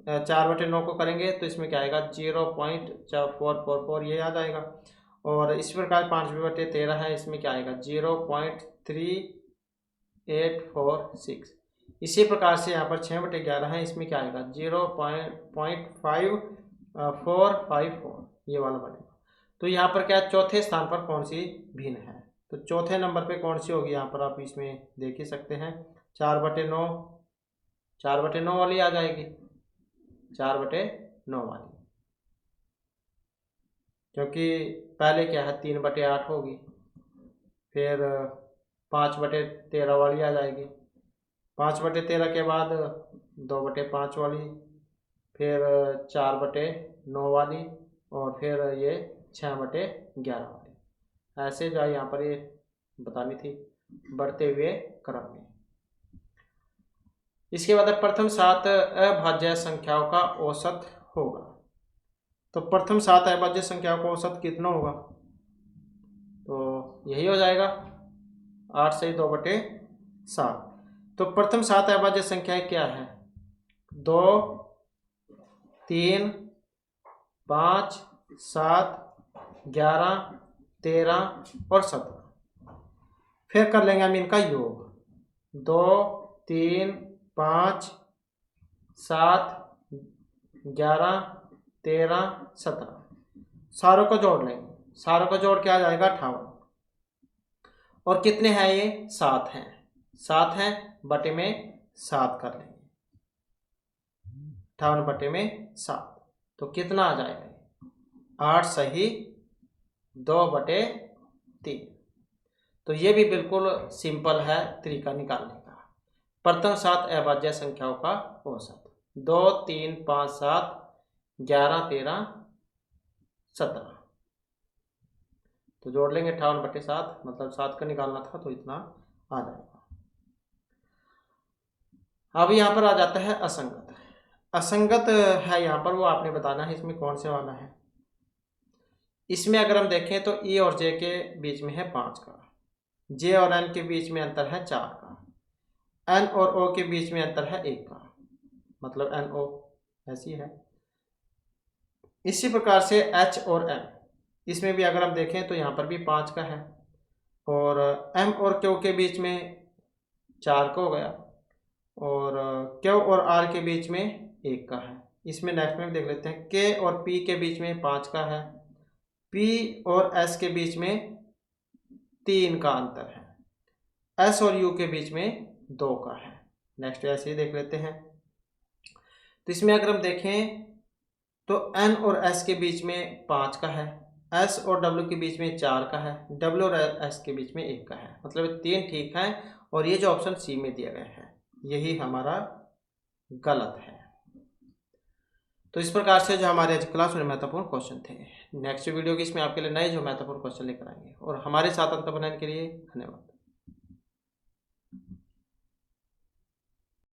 4/9 को करेंगे तो इसमें क्या आएगा 0.444, ये आ जाएगा। और इस प्रकार 5/13 है, इसमें क्या आएगा 0.3846। इसी प्रकार से यहाँ पर 6/11 है, इसमें क्या आएगा 0.5454, ये वाला बनेगा। तो यहाँ पर क्या चौथे स्थान पर कौन सी भिन्न है, तो चौथे नंबर पे कौन सी होगी, यहाँ पर आप इसमें देख ही सकते हैं 4/9, 4/9 वाली आ जाएगी, 4/9 वाली, क्योंकि पहले क्या है 3/8 होगी, फिर 5/13 वाली आ जाएगी, 5/13 के बाद 2/5 वाली, फिर 4/9 वाली, और फिर ये 6/11 वाली। ऐसे जो है यहाँ पर ये बतानी थी बढ़ते हुए क्रम में। इसके बाद प्रथम 7 अभाज्य संख्याओं का औसत होगा। तो प्रथम 7 अभाज्य संख्याओं का औसत कितना होगा, तो यही हो जाएगा 8 से 2/7। तो प्रथम 7 अभाज्य संख्याएं क्या है, 2, 3, 5, 7, 11, 13 और 17। फिर कर लेंगे हम इनका योग, 2, 3, 5, 7, 11, 13, 17, सारों को जोड़ लेंगे, सारों को जोड़ के आ जाएगा 58। और कितने हैं ये 7 हैं, 7 हैं बटे में 7 कर लेंगे, 58 बटे में 7, तो कितना आ जाएगा 8 सही 2/3। तो ये भी बिल्कुल सिंपल है तरीका निकालने का। प्रथम 7 अभाज्य संख्याओं का औसत 2, 3, 5, 7, 11, 13, 17, तो जोड़ लेंगे 58/7, मतलब 7 का निकालना था तो इतना आ जाएगा। अब यहाँ पर आ जाता है असंगत। असंगत है यहाँ पर, वो आपने बताना है इसमें कौन से वाला है। इसमें अगर हम देखें तो ई और जे के बीच में है 5 का, जे और एन के बीच में अंतर है 4 का, एन और ओ के बीच में अंतर है 1 का, मतलब एन ओ ऐसी है। इसी प्रकार से एच और एम, इसमें भी अगर हम देखें तो यहाँ पर भी 5 का है, और एम और क्यू के बीच में 4 का हो गया, और क्यू और आर के बीच में 1 का है। इसमें नेक्स्ट में देख लेते हैं, के और पी के बीच में 5 का है, पी और एस के बीच में 3 का अंतर है, एस और यू के बीच में 2 का है। नेक्स्ट ऐसे ही देख लेते हैं। तो इसमें अगर हम देखें तो एन और एस के बीच में 5 का है, एस और डब्ल्यू के बीच में 4 का है, डब्ल्यू और एस के बीच में 1 का है, मतलब 3 ठीक है, और ये जो ऑप्शन सी में दिया गया है यही हमारा गलत है। तो इस प्रकार से जो हमारे आज क्लास में महत्वपूर्ण क्वेश्चन थे, नेक्स्ट वीडियो की इसमें आपके लिए नए जो महत्वपूर्ण क्वेश्चन लेकर आएंगे, और हमारे साथ अंत बनाने के लिए धन्यवाद।